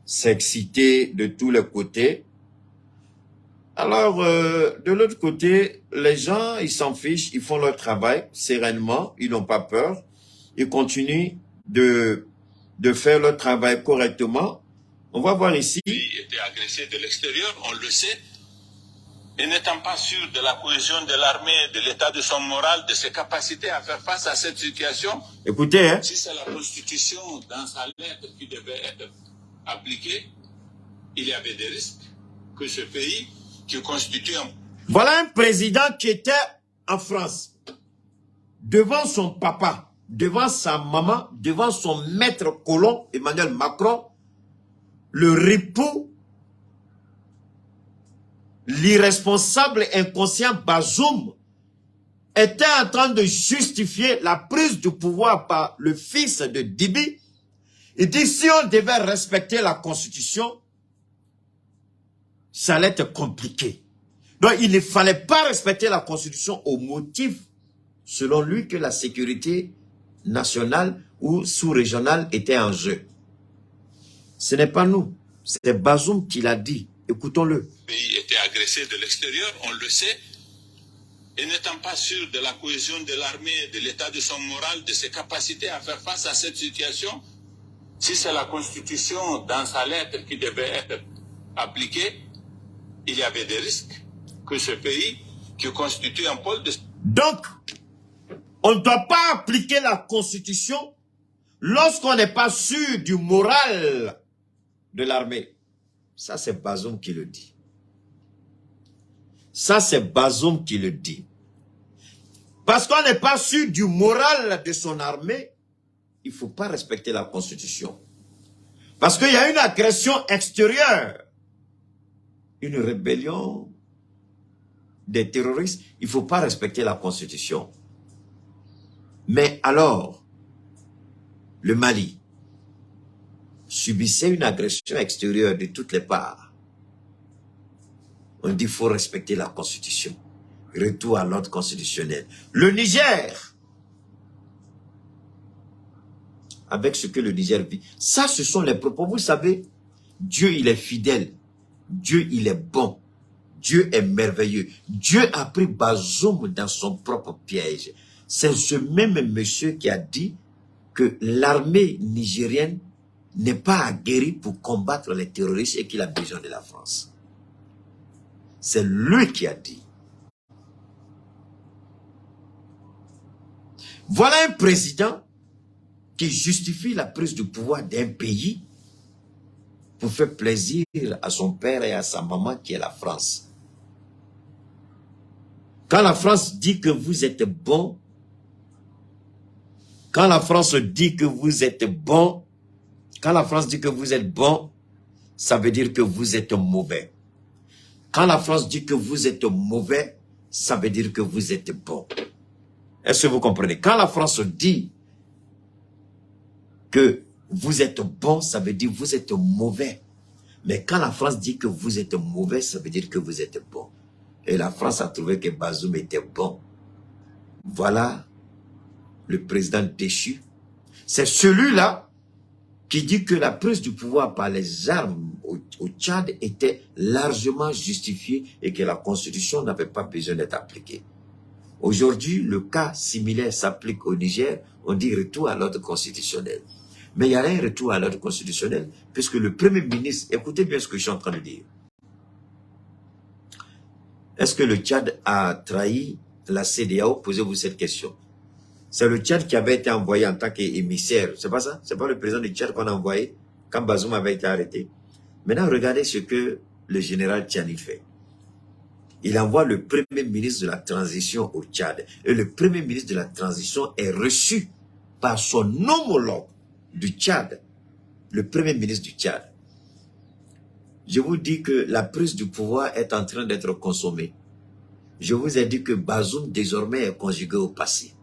s'exciter de tous les côtés. Alors, de l'autre côté, les gens, ils s'en fichent, ils font leur travail sereinement, ils n'ont pas peur, ils continuent de faire leur travail correctement. On va voir ici. Il était agressé de l'extérieur, on le sait. Et n'étant pas sûr de la cohésion de l'armée, de l'état de son moral, de ses capacités à faire face à cette situation. Écoutez, hein. Si c'est la Constitution dans sa lettre qui devait être appliquée, il y avait des risques que ce pays qui constitue un... Voilà un président qui était en France, devant son papa, devant sa maman, devant son maître colon, Emmanuel Macron, le ripoux, l'irresponsable inconscient Bazoum, était en train de justifier la prise du pouvoir par le fils de Déby. Il dit, si on devait respecter la Constitution, ça allait être compliqué. Donc, il ne fallait pas respecter la Constitution au motif, selon lui, que la sécurité nationale ou sous-régionale était en jeu. Ce n'est pas nous, c'est Bazoum qui l'a dit. Écoutons-le. Le pays était agressé de l'extérieur, on le sait. Et n'étant pas sûr de la cohésion de l'armée, de l'état de son moral, de ses capacités à faire face à cette situation, si c'est la Constitution dans sa lettre qui devait être appliquée, il y avait des risques que ce pays, qui constitue un pôle de... Donc, on ne doit pas appliquer la Constitution lorsqu'on n'est pas sûr du moral de l'armée. Ça, c'est Bazoum qui le dit. Ça, c'est Bazoum qui le dit. Parce qu'on n'est pas sûr du moral de son armée, il ne faut pas respecter la Constitution. Parce qu'il y a une agression extérieure, une rébellion des terroristes, il ne faut pas respecter la Constitution. Mais alors, le Mali subissait une agression extérieure de toutes les parts. On dit qu'il faut respecter la Constitution. Retour à l'ordre constitutionnel. Le Niger, avec ce que le Niger vit, ça ce sont les propos. Vous savez, Dieu il est fidèle. Dieu il est bon. Dieu est merveilleux. Dieu a pris Bazoum dans son propre piège. C'est ce même monsieur qui a dit que l'armée nigérienne n'est pas aguerrie pour combattre les terroristes et qu'il a besoin de la France. C'est lui qui a dit. Voilà un président qui justifie la prise du pouvoir d'un pays pour faire plaisir à son père et à sa maman qui est la France. Quand la France dit que vous êtes bon, quand la France dit que vous êtes bon, quand la France dit que vous êtes bon, ça veut dire que vous êtes mauvais. Quand la France dit que vous êtes mauvais, ça veut dire que vous êtes bon. Est-ce que vous comprenez? Quand la France dit que vous êtes bon, ça veut dire que vous êtes mauvais. Mais quand la France dit que vous êtes mauvais, ça veut dire que vous êtes bon. Et la France a trouvé que Bazoum était bon. Voilà le président déchu. C'est celui-là qui dit que la prise du pouvoir par les armes au Tchad était largement justifiée et que la Constitution n'avait pas besoin d'être appliquée. Aujourd'hui, le cas similaire s'applique au Niger, on dit retour à l'ordre constitutionnel. Mais il y a un retour à l'ordre constitutionnel, puisque le Premier ministre, écoutez bien ce que je suis en train de dire. Est-ce que le Tchad a trahi la CEDEAO? Posez-vous cette question. C'est le Tchad qui avait été envoyé en tant qu'émissaire. C'est pas ça? C'est pas le président du Tchad qu'on a envoyé quand Bazoum avait été arrêté. Maintenant, regardez ce que le général Tchani fait. Il envoie le premier ministre de la transition au Tchad. Et le premier ministre de la transition est reçu par son homologue du Tchad, le premier ministre du Tchad. Je vous dis que la prise du pouvoir est en train d'être consommée. Je vous ai dit que Bazoum désormais est conjugué au passé.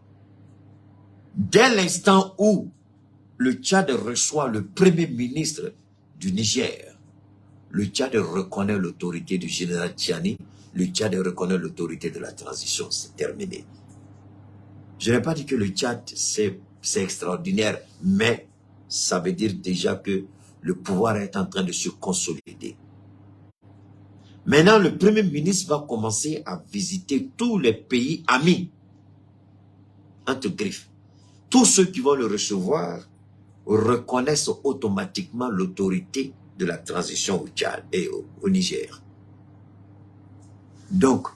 Dès l'instant où le Tchad reçoit le premier ministre du Niger, le Tchad reconnaît l'autorité du général Tchani, le Tchad reconnaît l'autorité de la transition, c'est terminé. Je n'ai pas dit que le Tchad, c'est extraordinaire, mais ça veut dire déjà que le pouvoir est en train de se consolider. Maintenant, le Premier ministre va commencer à visiter tous les pays amis, entre griffes. Tous ceux qui vont le recevoir reconnaissent automatiquement l'autorité de la transition au Tchad et au Niger. Donc,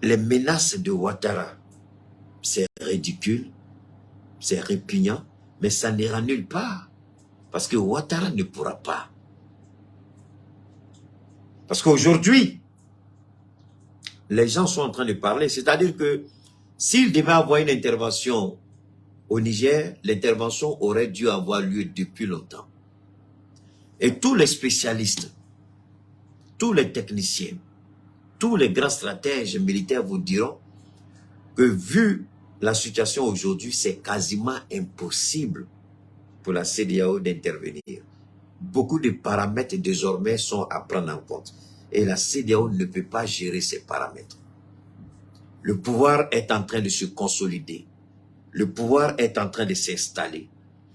les menaces de Ouattara, c'est ridicule, c'est répugnant, mais ça n'ira nulle part. Parce que Ouattara ne pourra pas. Parce qu'aujourd'hui, les gens sont en train de parler, c'est-à-dire que s'il devait avoir une intervention au Niger, l'intervention aurait dû avoir lieu depuis longtemps. Et tous les spécialistes, tous les techniciens, tous les grands stratèges militaires vous diront que vu la situation aujourd'hui, c'est quasiment impossible pour la CEDEAO d'intervenir. Beaucoup de paramètres désormais sont à prendre en compte. Et la CEDEAO ne peut pas gérer ces paramètres. Le pouvoir est en train de se consolider. Le pouvoir est en train de s'installer.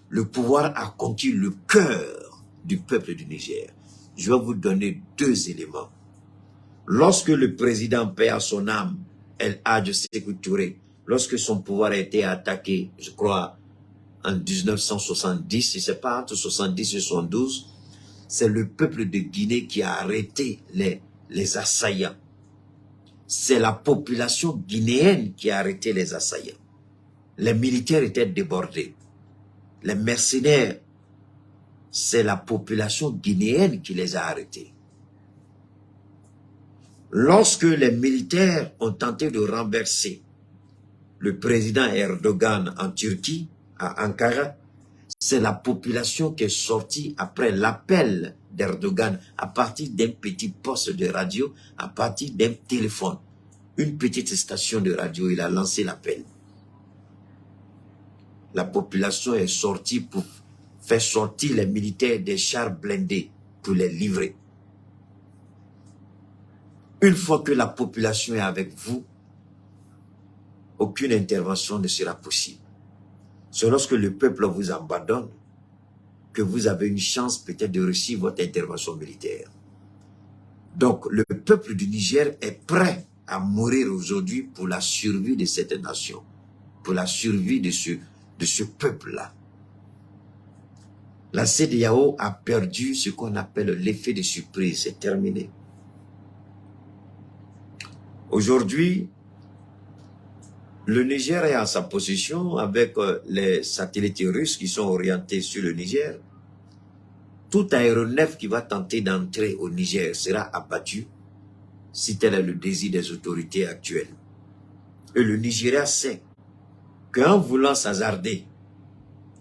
Le pouvoir a conquis le cœur du peuple du Niger. Je vais vous donner 2 éléments. Lorsque le président paie à son âme, El Hadj Sékou Touré, lorsque son pouvoir a été attaqué, je crois, en 1970, je ne sais pas, entre 70 et 72, c'est le peuple de Guinée qui a arrêté les assaillants. C'est la population guinéenne qui a arrêté les assaillants. Les militaires étaient débordés. Les mercenaires, c'est la population guinéenne qui les a arrêtés. Lorsque les militaires ont tenté de renverser le président Erdogan en Turquie, à Ankara, c'est la population qui est sortie après l'appel d'Erdogan à partir d'un petit poste de radio, à partir d'un téléphone, une petite station de radio, il a lancé l'appel. La population est sortie pour faire sortir les militaires des chars blindés pour les livrer. Une fois que la population est avec vous, aucune intervention ne sera possible. C'est lorsque le peuple vous abandonne que vous avez une chance peut-être de réussir votre intervention militaire. Donc le peuple du Niger est prêt à mourir aujourd'hui pour la survie de cette nation, pour la survie de ce peuple-là. La CEDEAO a perdu ce qu'on appelle l'effet de surprise, c'est terminé. Aujourd'hui, le Niger est en sa possession avec les satellites russes qui sont orientés sur le Niger. Tout aéronef qui va tenter d'entrer au Niger sera abattu si tel est le désir des autorités actuelles. Et le Nigeria sait qu'en voulant s'hasarder,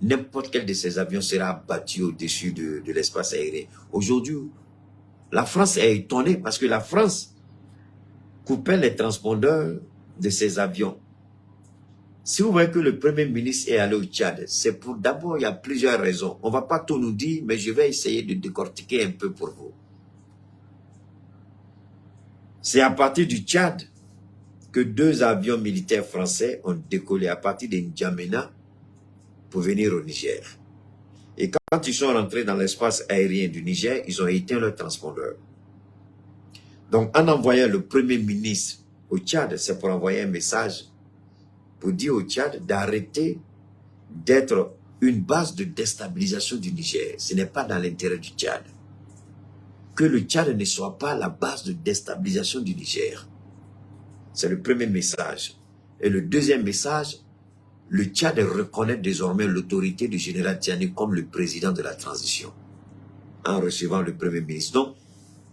n'importe quel de ces avions sera abattu au-dessus de l'espace aérien. Aujourd'hui, la France est étonnée parce que la France coupait les transpondeurs de ces avions. Si vous voyez que le Premier ministre est allé au Tchad, c'est pour d'abord, il y a plusieurs raisons. On ne va pas tout nous dire, mais je vais essayer de décortiquer un peu pour vous. C'est à partir du Tchad que 2 avions militaires français ont décollé à partir de N'Djamena pour venir au Niger. Et quand ils sont rentrés dans l'espace aérien du Niger, ils ont éteint leur transpondeur. Donc, en envoyant le Premier ministre au Tchad, c'est pour envoyer un message pour dire au Tchad d'arrêter d'être une base de déstabilisation du Niger. Ce n'est pas dans l'intérêt du Tchad. Que le Tchad ne soit pas la base de déstabilisation du Niger. C'est le premier message. Et le deuxième message, le Tchad reconnaît désormais l'autorité du général Tiani comme le président de la transition, en recevant le Premier ministre. Donc,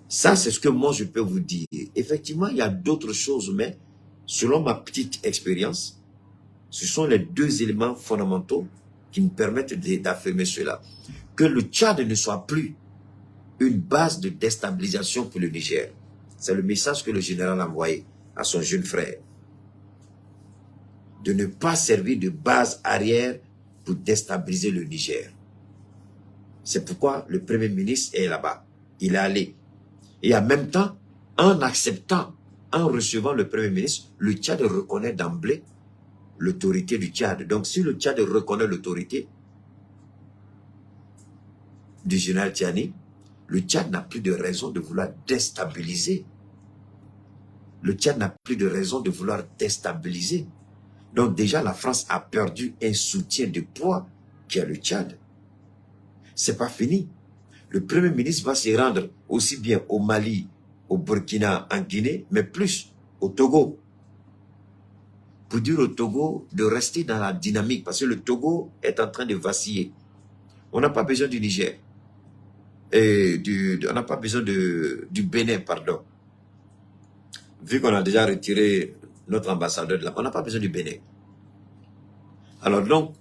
ça, c'est ce que moi, je peux vous dire. Effectivement, il y a d'autres choses, mais selon ma petite expérience, ce sont les 2 éléments fondamentaux qui me permettent d'affirmer cela. Que le Tchad ne soit plus une base de déstabilisation pour le Niger. C'est le message que le général a envoyé à son jeune frère. De ne pas servir de base arrière pour déstabiliser le Niger. C'est pourquoi le Premier ministre est là-bas. Il est allé. Et en même temps, en acceptant en recevant le Premier ministre, le Tchad reconnaît d'emblée l'autorité du Tchad. Donc si le Tchad reconnaît l'autorité du général Tiani, le Tchad n'a plus de raison de vouloir déstabiliser. Le Tchad n'a plus de raison de vouloir déstabiliser. Donc déjà, la France a perdu un soutien de poids qui est le Tchad. C'est pas fini. Le Premier ministre va se rendre aussi bien au Mali, au Burkina, en Guinée, mais plus au Togo. Pour dire au Togo de rester dans la dynamique, parce que le Togo est en train de vaciller. On n'a pas besoin du Niger. On n'a pas besoin du Bénin, pardon. Vu qu'on a déjà retiré notre ambassadeur de là, on n'a pas besoin du Bénin. Alors donc,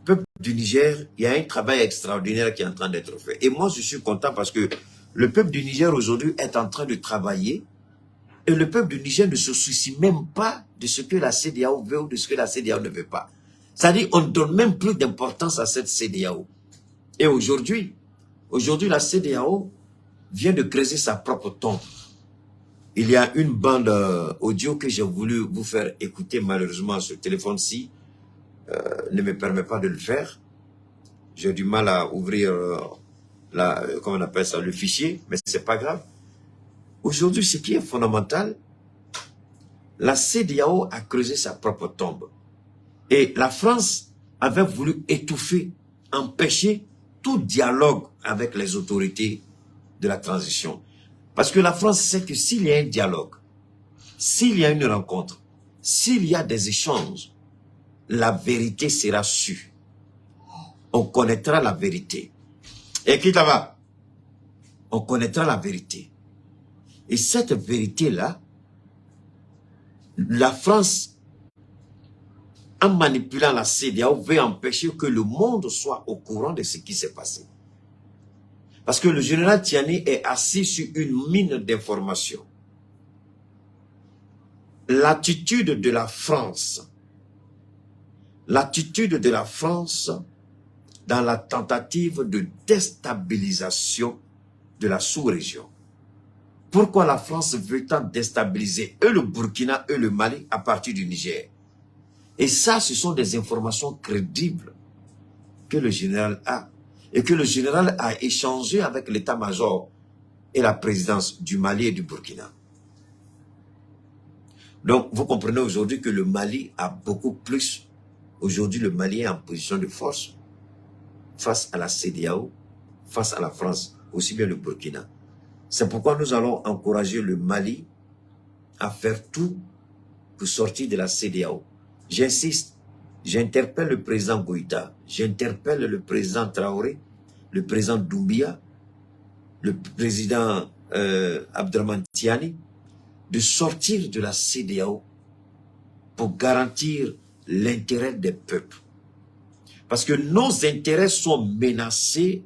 peuple du Niger, il y a un travail extraordinaire qui est en train d'être fait. Et moi, je suis content parce que le peuple du Niger aujourd'hui est en train de travailler et le peuple du Niger ne se soucie même pas de ce que la CEDEAO veut ou de ce que la CEDEAO ne veut pas. C'est-à-dire qu'on ne donne même plus d'importance à cette CEDEAO. Et aujourd'hui, la CEDEAO vient de creuser sa propre tombe. Il y a une bande audio que j'ai voulu vous faire écouter, malheureusement ce téléphone-ci ne me permet pas de le faire. J'ai du mal à ouvrir comment on appelle ça, le fichier, mais c'est pas grave. Aujourd'hui, ce qui est fondamental, la CEDEAO a creusé sa propre tombe. Et la France avait voulu étouffer, empêcher tout dialogue avec les autorités de la transition. Parce que la France sait que s'il y a un dialogue, s'il y a une rencontre, s'il y a des échanges, la vérité sera sue. On connaîtra la vérité. Et qui t'en va? On connaîtra la vérité. Et cette vérité-là, la France, en manipulant la CEDEAO, veut empêcher que le monde soit au courant de ce qui s'est passé. Parce que le général Tiani est assis sur une mine d'informations. L'attitude de la France dans la tentative de déstabilisation de la sous-région. Pourquoi la France veut tant déstabiliser le Burkina et le Mali à partir du Niger? Et ça, ce sont des informations crédibles que le général a. Et que le général a échangé avec l'état-major et la présidence du Mali et du Burkina. Donc, vous comprenez aujourd'hui que le Mali a beaucoup plus. Aujourd'hui, le Mali est en position de force face à la CEDEAO, face à la France, aussi bien le Burkina. C'est pourquoi nous allons encourager le Mali à faire tout pour sortir de la CEDEAO. J'insiste, j'interpelle le président Goïta, j'interpelle le président Traoré, le président Doumbia, le président Abdraman Tiani, de sortir de la CEDEAO pour garantir l'intérêt des peuples. Parce que nos intérêts sont menacés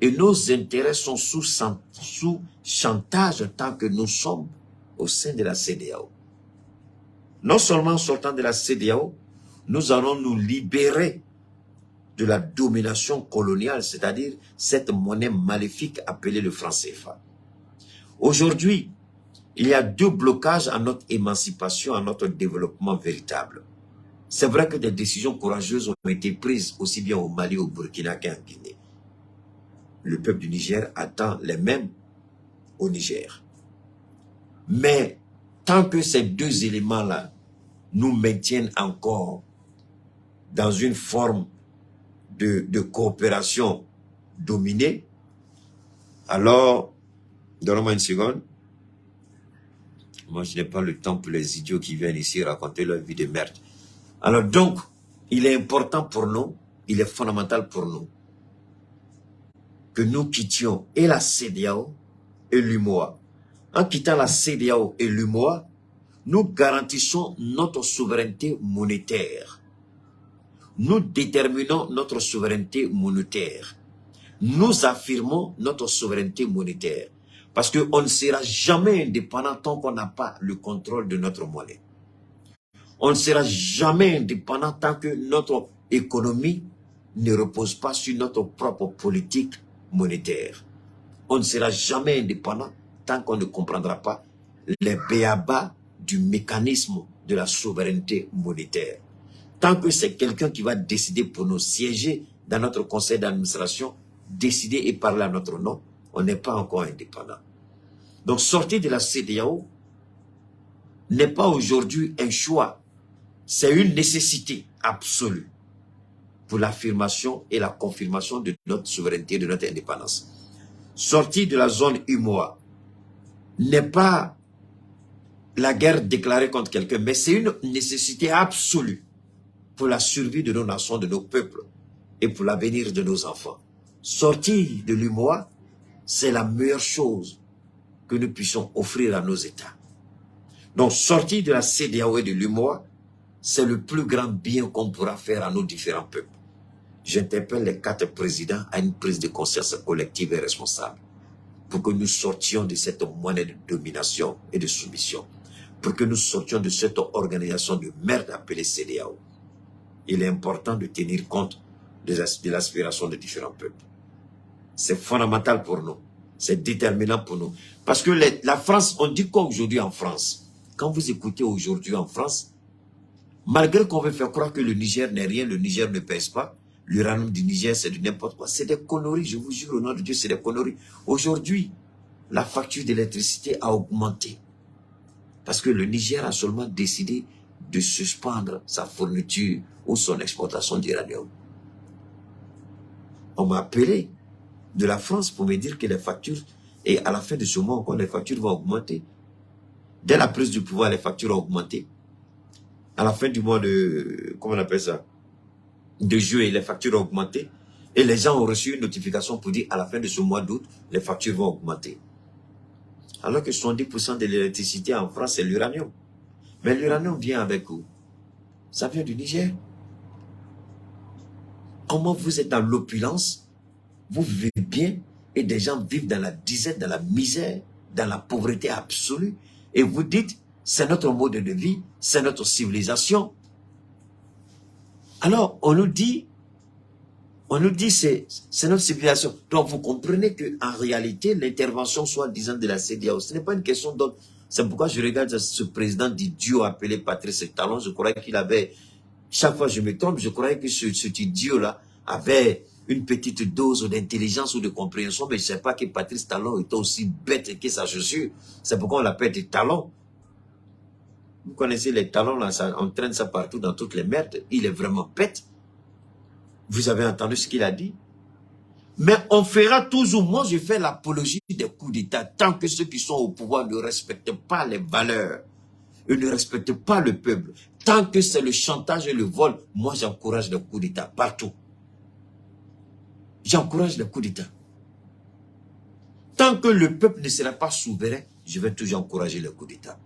et nos intérêts sont sous chantage tant que nous sommes au sein de la CEDEAO. Non seulement en sortant de la CEDEAO, nous allons nous libérer de la domination coloniale, c'est-à-dire cette monnaie maléfique appelée le franc CFA. Aujourd'hui, il y a deux blocages à notre émancipation, à notre développement véritable. C'est vrai que des décisions courageuses ont été prises aussi bien au Mali, au Burkina qu'en Guinée. Le peuple du Niger attend les mêmes au Niger. Mais tant que ces deux éléments-là nous maintiennent encore dans une forme de coopération dominée, alors, donne-moi une seconde. Moi, je n'ai pas le temps pour les idiots qui viennent ici raconter leur vie de merde. Alors donc, il est important pour nous, il est fondamental pour nous, que nous quittions et la CEDEAO et l'UMOA. En quittant la CEDEAO et l'UMOA, nous garantissons notre souveraineté monétaire. Nous déterminons notre souveraineté monétaire. Nous affirmons notre souveraineté monétaire. Parce qu'on ne sera jamais indépendant tant qu'on n'a pas le contrôle de notre monnaie. On ne sera jamais indépendant tant que notre économie ne repose pas sur notre propre politique monétaire. On ne sera jamais indépendant tant qu'on ne comprendra pas les béabas du mécanisme de la souveraineté monétaire. Tant que c'est quelqu'un qui va décider pour nous siéger dans notre conseil d'administration, décider et parler à notre nom, on n'est pas encore indépendant. Donc sortir de la CEDEAO n'est pas aujourd'hui un choix, c'est une nécessité absolue pour l'affirmation et la confirmation de notre souveraineté, de notre indépendance. Sortir de la zone UEMOA n'est pas la guerre déclarée contre quelqu'un, mais c'est une nécessité absolue pour la survie de nos nations, de nos peuples et pour l'avenir de nos enfants. Sortir de l'UEMOA, c'est la meilleure chose que nous puissions offrir à nos États. Donc sortir de la CEDEAO et de l'UEMOA, c'est le plus grand bien qu'on pourra faire à nos différents peuples. J'interpelle les 4 présidents à une prise de conscience collective et responsable pour que nous sortions de cette monnaie de domination et de soumission, pour que nous sortions de cette organisation de merde appelée CEDEAO. Il est important de tenir compte de l'aspiration des différents peuples. C'est fondamental pour nous. C'est déterminant pour nous. Parce que la France, on dit quoi aujourd'hui en France? Quand vous écoutez aujourd'hui en France, malgré qu'on veut faire croire que le Niger n'est rien, le Niger ne pèse pas, l'uranium du Niger c'est du n'importe quoi, c'est des conneries, je vous jure au nom de Dieu, c'est des conneries. Aujourd'hui, la facture d'électricité a augmenté. Parce que le Niger a seulement décidé de suspendre sa fourniture ou son exportation d'uranium. On m'a appelé de la France pour me dire que les factures, et à la fin de ce mois encore, les factures vont augmenter. Dès la prise du pouvoir, les factures ont augmenté. À la fin du mois de, comment on appelle ça, de juillet, les factures ont augmenté. Et les gens ont reçu une notification pour dire à la fin de ce mois d'août, les factures vont augmenter. Alors que 70% de l'électricité en France, c'est l'uranium. Mais l'uranium vient avec où? Ça vient du Niger. Comment vous êtes dans l'opulence, vous vivez bien, et des gens vivent dans la disette, dans la misère, dans la pauvreté absolue, et vous dites, c'est notre mode de vie, c'est notre civilisation. Alors, on nous dit, c'est notre civilisation. Donc, vous comprenez qu'en réalité, l'intervention soi-disant de la CEDEAO, ce n'est pas une question d'autre. C'est pourquoi je regarde ce président d'idiot appelé Patrice Talon. Je croyais qu'il avait, chaque fois je me trompe, je croyais que cet idiot-là avait une petite dose d'intelligence ou de compréhension, mais je ne sais pas que Patrice Talon était aussi bête que sa chaussure. C'est pourquoi on l'appelle des talons. Vous connaissez les talons, là, on traîne ça partout dans toutes les merdes. Il est vraiment bête. Vous avez entendu ce qu'il a dit? Mais on fera toujours, moi je fais l'apologie des coups d'État, tant que ceux qui sont au pouvoir ne respectent pas les valeurs, ils ne respectent pas le peuple. Tant que c'est le chantage et le vol, moi j'encourage les coups d'État partout. J'encourage les coups d'État. Tant que le peuple ne sera pas souverain, je vais toujours encourager les coups d'État.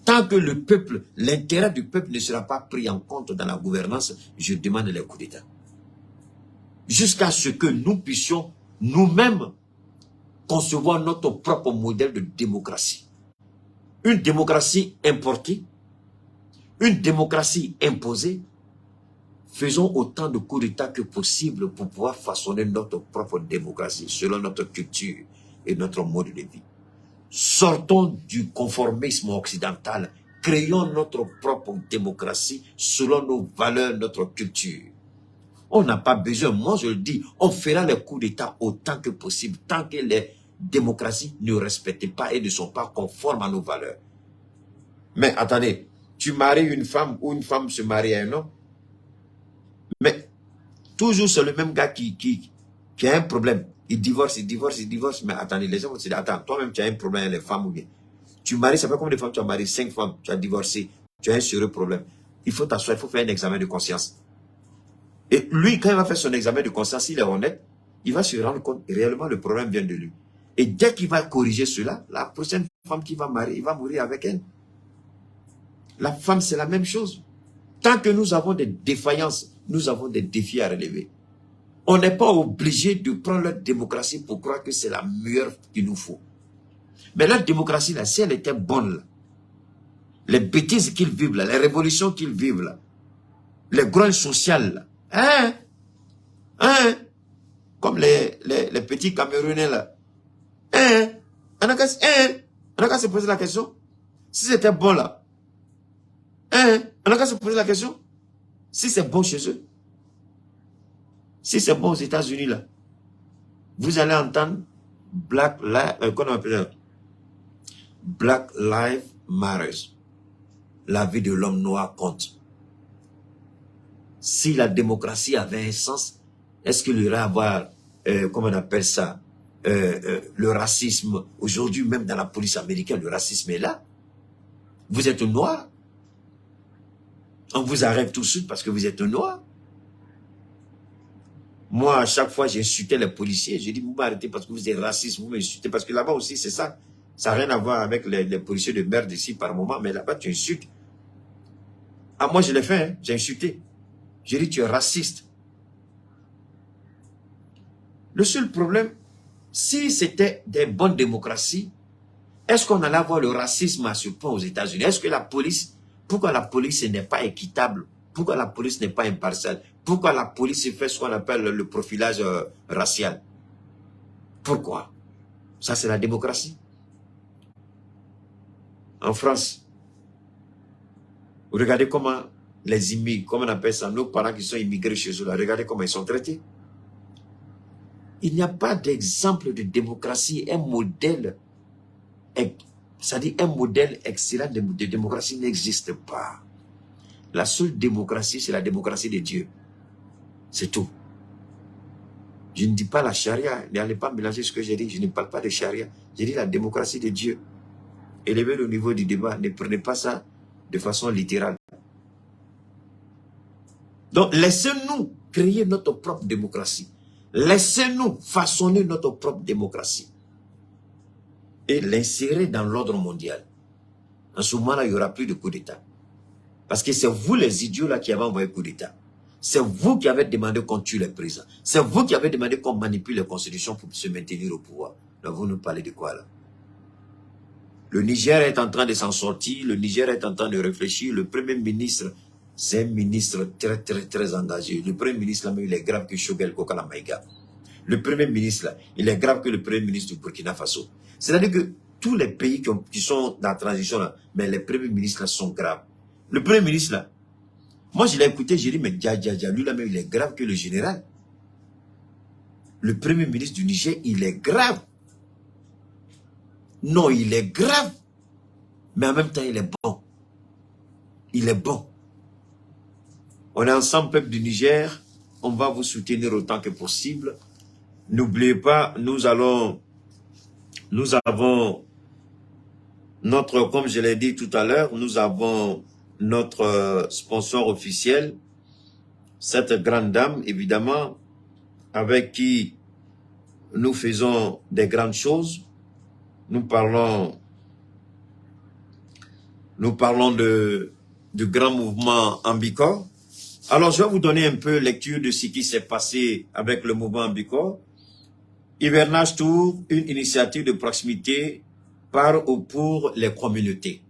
Tant que le peuple, l'intérêt du peuple ne sera pas pris en compte dans la gouvernance, je demande les coups d'État. Jusqu'à ce que nous puissions nous-mêmes concevoir notre propre modèle de démocratie. Une démocratie importée, une démocratie imposée. Faisons autant de coups d'État que possible pour pouvoir façonner notre propre démocratie selon notre culture et notre mode de vie. Sortons du conformisme occidental, créons notre propre démocratie selon nos valeurs, notre culture. On n'a pas besoin, moi je le dis, on fera les coups d'État autant que possible, tant que les démocraties ne respectent pas et ne sont pas conformes à nos valeurs. Mais attendez, tu maries une femme ou une femme se marie à un homme, mais toujours c'est le même gars qui a un problème. Il divorce, mais attendez, les gens vont se dire, attends, toi-même tu as un problème avec les femmes ou bien. Tu maries, ça fait combien de femmes tu as marié? 5 femmes, tu as divorcé, tu as un sérieux problème. Il faut t'asseoir, il faut faire un examen de conscience. Et lui, quand il va faire son examen de conscience, il est honnête, il va se rendre compte, réellement le problème vient de lui. Et dès qu'il va corriger cela, la prochaine femme qu'il va marier, il va mourir avec elle. La femme, c'est la même chose. Tant que nous avons des défaillances, nous avons des défis à relever. On n'est pas obligé de prendre la démocratie pour croire que c'est la meilleure qu'il nous faut. Mais la démocratie, là, si elle était bonne, là, les bêtises qu'ils vivent, là, les révolutions qu'ils vivent, là, les grands sociales, là, comme les petits Camerounais, là, On n'a qu'à se poser la question. Si c'était bon là, hein, on n'a qu'à se poser la question. Si c'est bon chez eux, si c'est bon aux États-Unis là, vous allez entendre Black Lives Matter. La vie de l'homme noir compte. Si la démocratie avait un sens, est-ce qu'il y aurait à avoir, comment on appelle ça, le racisme? Aujourd'hui, même dans la police américaine, le racisme est là. Vous êtes noir. On vous arrête tout de suite parce que vous êtes noir. Moi, à chaque fois, j'insultais les policiers. J'ai dit, vous m'arrêtez parce que vous êtes raciste, vous m'insultez. Parce que là-bas aussi, c'est ça. Ça n'a rien à voir avec les policiers de merde ici par moment, mais là-bas, tu insultes. Ah, moi, je l'ai fait, hein. J'ai insulté. J'ai dit, tu es raciste. Le seul problème, si c'était des bonnes démocraties, est-ce qu'on allait avoir le racisme à ce point aux États-Unis? Est-ce que la police, pourquoi la police n'est pas équitable? Pourquoi la police n'est pas impartiale? Pourquoi la police fait ce qu'on appelle le profilage racial? Pourquoi? Ça, c'est la démocratie. En France, vous regardez comment les immigrés, comment on appelle ça, nos parents qui sont immigrés chez eux, là, regardez comment ils sont traités. Il n'y a pas d'exemple de démocratie, un modèle, c'est-à-dire un modèle excellent de démocratie n'existe pas. La seule démocratie, c'est la démocratie de Dieu. C'est tout. Je ne dis pas la charia, n'allez pas mélanger ce que j'ai dit, je ne parle pas de charia, j'ai dit la démocratie de Dieu. Élevez le niveau du débat, ne prenez pas ça de façon littérale. Donc, laissez-nous créer notre propre démocratie. Laissez-nous façonner notre propre démocratie. Et l'insérer dans l'ordre mondial. En ce moment-là, il n'y aura plus de coup d'État. Parce que c'est vous les idiots là qui avez envoyé coup d'État. C'est vous qui avez demandé qu'on tue les présidents. C'est vous qui avez demandé qu'on manipule les constitutions pour se maintenir au pouvoir. Là, vous nous parlez de quoi là? Le Niger est en train de s'en sortir. Le Niger est en train de réfléchir. Le Premier ministre, c'est un ministre très, très, très engagé. Le Premier ministre, là, il est grave que Shogel Kokala Maïga. Le Premier ministre, là, il est grave que le Premier ministre du Burkina Faso. C'est-à-dire que tous les pays qui sont dans la transition, là, mais les Premiers ministres, là, sont graves. Le Premier ministre, là, moi, je l'ai écouté, j'ai dit, mais lui, là, il est grave que le général. Le Premier ministre du Niger, il est grave. Non, il est grave. Mais en même temps, il est bon. Il est bon. On est ensemble, peuple du Niger. On va vous soutenir autant que possible. N'oubliez pas, nous avons notre, comme je l'ai dit tout à l'heure, nous avons notre sponsor officiel, cette grande dame, évidemment, avec qui nous faisons des grandes choses. Nous parlons du grand mouvement Ambicor. Alors, je vais vous donner un peu lecture de ce qui s'est passé avec le mouvement Ambicor. Hivernage Tour, une initiative de proximité par ou pour les communautés.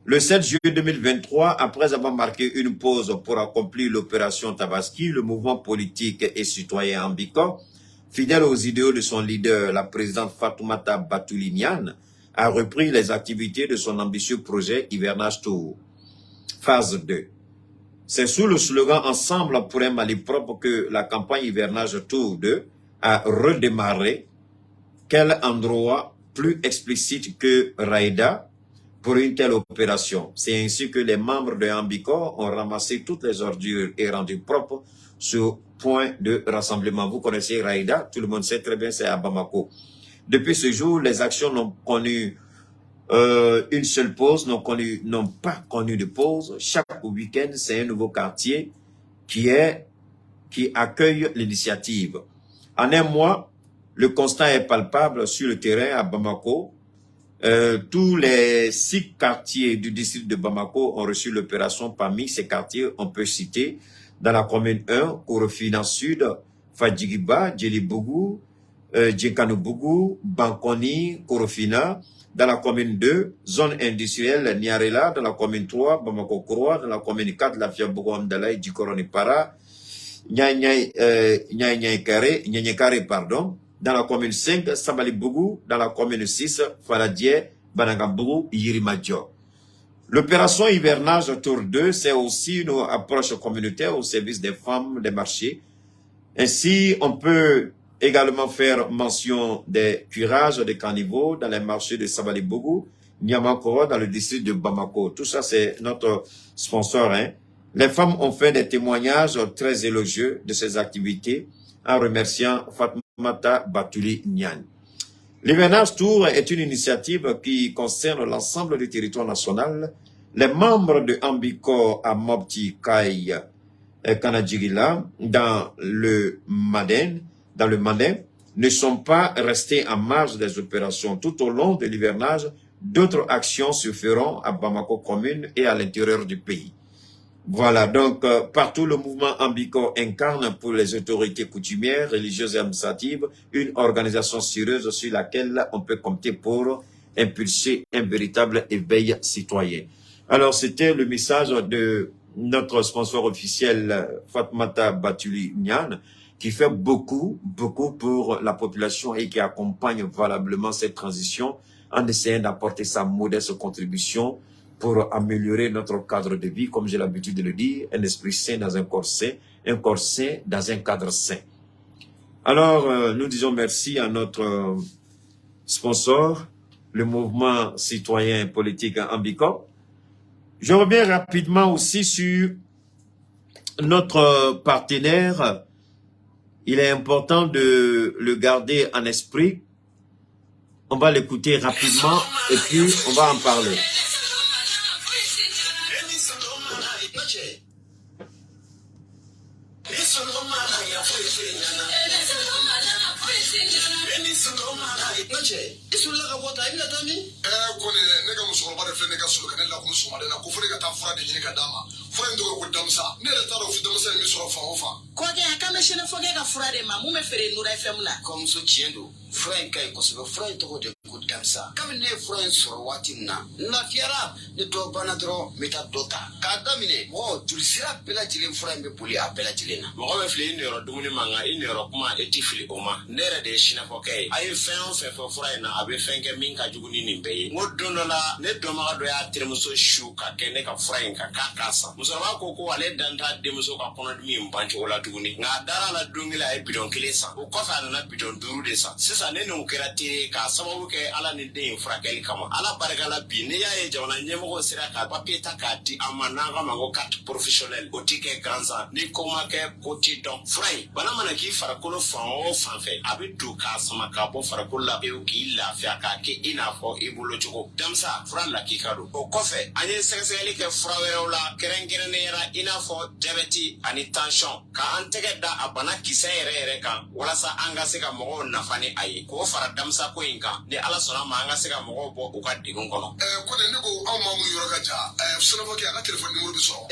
Le 7 juillet 2023, après avoir marqué une pause pour accomplir l'opération Tabaski, le mouvement politique et citoyen Ambicor, fidèle aux idéaux de son leader, la présidente Fatoumata Batouli-Niane, a repris les activités de son ambitieux projet Hivernage Tour, phase 2. C'est sous le slogan « Ensemble pour un Mali propre » que la campagne Hivernage Tour 2 a redémarré. Quel endroit plus explicite que Raïda pour une telle opération? C'est ainsi que les membres de Ambicor ont ramassé toutes les ordures et rendu propres ce point de rassemblement. Vous connaissez Raïda, tout le monde sait très bien, c'est à Bamako. Depuis ce jour, les actions n'ont connu une seule pause, n'ont pas connu de pause. Chaque week-end, c'est un nouveau quartier qui accueille l'initiative. En un mois, le constat est palpable sur le terrain à Bamako. Tous les 6 quartiers du district de Bamako ont reçu l'opération. Parmi ces quartiers, on peut citer dans la commune 1, Korofina Sud, Fadjigiba, Djelibougou, Djekanobougou, Bankoni, Korofina. Dans la commune 2, zone industrielle Niarela. Dans la commune 3, Bamako-Koroa. Dans la commune 4, la Fiabougou Amdalaï, Djikoroni-Para, Nyanyekare, pardon. Dans la commune 5, Sabali-Bougou. Dans la commune 6, Faladier, Banagamburu, Yirimadjo. L'opération hivernage tour 2, c'est aussi une approche communautaire au service des femmes des marchés. Ainsi, on peut également faire mention des cuirages des caniveaux dans les marchés de Sabalibougou, Niamakoro dans le district de Bamako. Tout ça, c'est notre sponsor. Hein. Les femmes ont fait des témoignages très élogieux de ces activités en remerciant Fatmata Batuli Nian. L'hivernage tour est une initiative qui concerne l'ensemble du territoire national. Les membres de Ambiko à Mopti Kai Kanadjigila dans le Mandin, ne sont pas restés en marge des opérations. Tout au long de l'hivernage, d'autres actions se feront à Bamako commune et à l'intérieur du pays. Voilà, donc partout le mouvement Ambiko incarne pour les autorités coutumières, religieuses et administratives une organisation sérieuse sur laquelle on peut compter pour impulser un véritable éveil citoyen. Alors c'était le message de notre sponsor officiel Fatmata Batuli Nian, qui fait beaucoup pour la population et qui accompagne valablement cette transition en essayant d'apporter sa modeste contribution pour améliorer notre cadre de vie, comme j'ai l'habitude de le dire, un esprit sain dans un corps sain dans un cadre sain. Alors, nous disons merci à notre sponsor, le mouvement citoyen politique Ambiko. Je reviens rapidement aussi sur notre partenaire. Il est important de le garder en esprit. On va l'écouter rapidement et puis on va en parler. Fura in ka ɲi kosɛbɛ, fura in tɔgɔ de ko Damsa. Kabini ne ye fura in sɔrɔ waati min na, n lafiyara. Ne dɔ banna dɔrɔn n bɛ taa dɔ ta. K'a daminɛ mɔgɔ jolisira bɛɛ lajɛlen fura in bɛ boli a bɛɛ lajɛlen na. Mɔgɔ bɛ fili i niyɔrɔ dumuni ma nka i niyɔrɔ kuma e ti fili o ma. Ne yɛrɛ de ye sinafɔkɛ ye. A ye fɛn o fɛn fɔ fura in na a bɛ fɛn kɛ min ka jugu ni nin bɛɛ ye. N ko don dɔ la ne dɔnbaga dɔ y'a terimuso su ka kɛ ne ka fura in kan k'a san. Musokɔrɔba ko ale dan t'a denmuso ka kɔnɔdimi in ban cogo la tuguni. Nka a dara la don kelen a ye bidɔn 1 san. O kɔfɛ a nana bidɔn 5 de san. Sisan ne n'o kɛra k'a sababu kɛ ala ni den in furakɛli kama. Ala barika la bi ne y'a ye jamana ɲɛmɔgɔ sera ka papier ta k'a di an ma n'an ka ma ko carte professionnelle o ti kɛ gansan ni ko ma kɛ ko ti dɔn. Fura in bana mana k'i farikolo fan o fan fɛ a bɛ don k'a sama k'a bɔ farikolo la pewu k'i lafiya k'a kɛ i n'a fɔ i bolo cogo. Damsa fura lakika don. O kɔfɛ an ye sɛgɛsɛgɛli kɛ fura wɛrɛw la kɛrɛnkɛrɛnnenya i n'a fɔ diabète ani tension k'an tɛgɛ da a bana kisɛ yɛrɛ kan walasa an ka se ka mɔgɔw nafa ni a ye k'o fara Damsa ko in kan ni ala sɔnna ma an ka se ka mɔgɔw bɔ u ka degun kɔnɔ. Ko ne ko aw ma mun yɔrɔ ka ja sunafɔkɛ a ka telefɔni numéro bɛ sɔrɔ.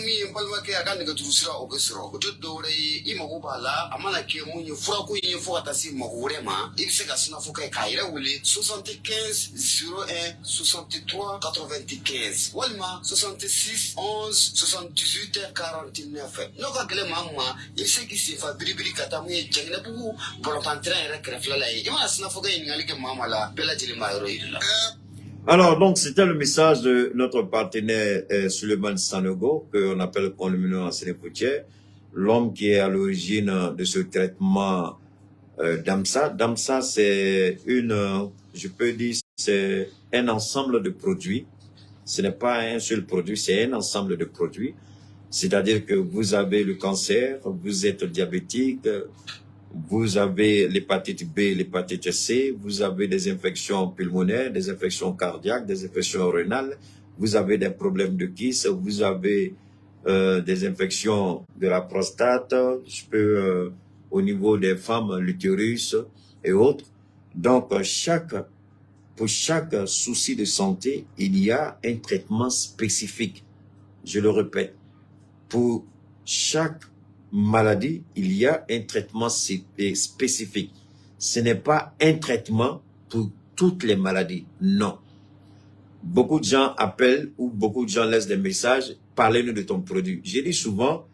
Min ye n balimakɛ a ka nɛgɛjuru sira o bɛ sɔrɔ o tɛ dɔwɛrɛ ye i mago b'a la a mana kɛ mun ye furako in ye fo ka taa se mɔgɔ wɛrɛ ma i bɛ se ka sunafɔkɛ k'a yɛrɛ wele 75 01 63 95 walima 66 11 78 49 n'o ka gɛlɛn maa min ma i bɛ se k'i senfa biribiri ka taa mun ye Jɛnɛbugu bɔlɔntanterrain yɛrɛ kɛrɛfɛla la ye i mana sunafɔkɛ ɲininkali kɛ maa ma la bɛɛ lajɛlen b'a yɔrɔ yiri la. Alors, donc, c'était le message de notre partenaire Suleiman Sanogo, qu'on appelle communément en Sénépoutier, l'homme qui est à l'origine de ce traitement Damsa. Damsa, c'est je peux dire, c'est un ensemble de produits. Ce n'est pas un seul produit, c'est un ensemble de produits. C'est-à-dire que vous avez le cancer, vous êtes diabétique, vous avez l'hépatite B, l'hépatite C, vous avez des infections pulmonaires, des infections cardiaques, des infections rénales, vous avez des problèmes de kyste, vous avez des infections de la prostate, au niveau des femmes, l'utérus et autres. Donc, pour chaque souci de santé, il y a un traitement spécifique. Je le répète, pour chaque maladie, il y a un traitement spécifique. Ce n'est pas un traitement pour toutes les maladies, non. Beaucoup de gens appellent ou beaucoup de gens laissent des messages, parlez-nous de ton produit. J'ai dit souvent,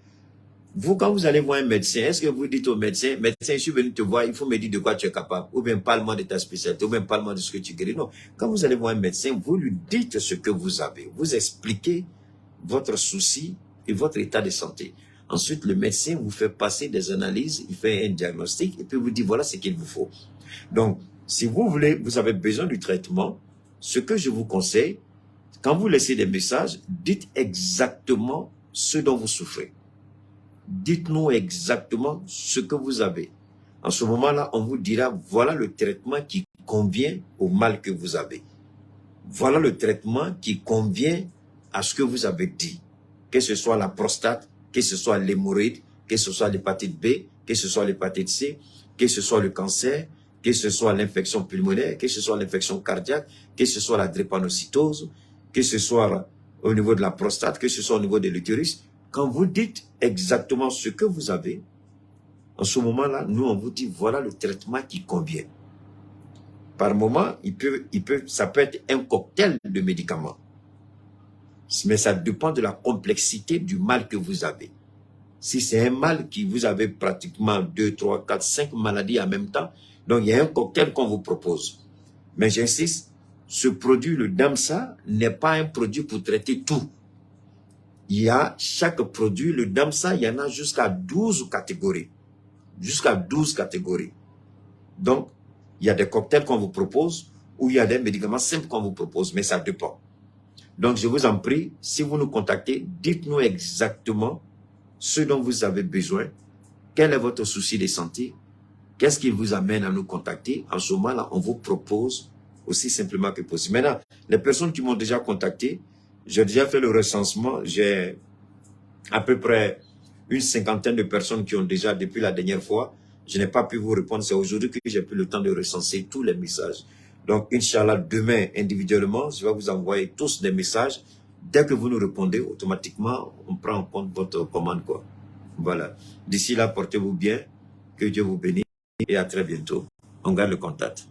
Vous, quand vous allez voir un médecin, est-ce que vous dites au médecin, médecin, je suis venu te voir, il faut me dire de quoi tu es capable, ou bien parle-moi de ta spécialité, ou bien parle-moi de ce que tu guéris. Non, quand vous allez voir un médecin, vous lui dites ce que vous avez, vous expliquez votre souci et votre état de santé. Ensuite, le médecin vous fait passer des analyses, il fait un diagnostic, et puis vous dit, voilà ce qu'il vous faut. Donc, si vous voulez, vous avez besoin du traitement, ce que je vous conseille, quand vous laissez des messages, dites exactement ce dont vous souffrez. Dites-nous exactement ce que vous avez. En ce moment-là, on vous dira, voilà le traitement qui convient au mal que vous avez. Voilà le traitement qui convient à ce que vous avez dit. Que ce soit la prostate, que ce soit l'hémorroïde, que ce soit l'hépatite B, que ce soit l'hépatite C, que ce soit le cancer, que ce soit l'infection pulmonaire, que ce soit l'infection cardiaque, que ce soit la drépanocytose, que ce soit au niveau de la prostate, que ce soit au niveau de l'utérus. Quand vous dites exactement ce que vous avez, en ce moment-là, nous, on vous dit, voilà le traitement qui convient. Par moment, ça peut être un cocktail de médicaments. Mais ça dépend de la complexité du mal que vous avez. Si c'est un mal qui vous avez pratiquement 2, 3, 4, 5 maladies en même temps, donc il y a un cocktail qu'on vous propose. Mais j'insiste, ce produit, le Damsa, n'est pas un produit pour traiter tout. Il y a chaque produit, le Damsa, il y en a jusqu'à 12 catégories. Jusqu'à 12 catégories. Donc, il y a des cocktails qu'on vous propose ou il y a des médicaments simples qu'on vous propose, mais ça dépend. Donc, je vous en prie, si vous nous contactez, dites-nous exactement ce dont vous avez besoin, quel est votre souci de santé, qu'est-ce qui vous amène à nous contacter. En ce moment-là, on vous propose aussi simplement que possible. Maintenant, les personnes qui m'ont déjà contacté, j'ai déjà fait le recensement, j'ai à peu près une 50aine de personnes qui ont déjà, depuis la dernière fois, je n'ai pas pu vous répondre. C'est aujourd'hui que j'ai pris le temps de recenser tous les messages. Donc, Inch'Allah, demain, individuellement, je vais vous envoyer tous des messages. Dès que vous nous répondez, automatiquement, on prend en compte votre commande, quoi. Voilà. D'ici là, portez-vous bien. Que Dieu vous bénisse et à très bientôt. On garde le contact.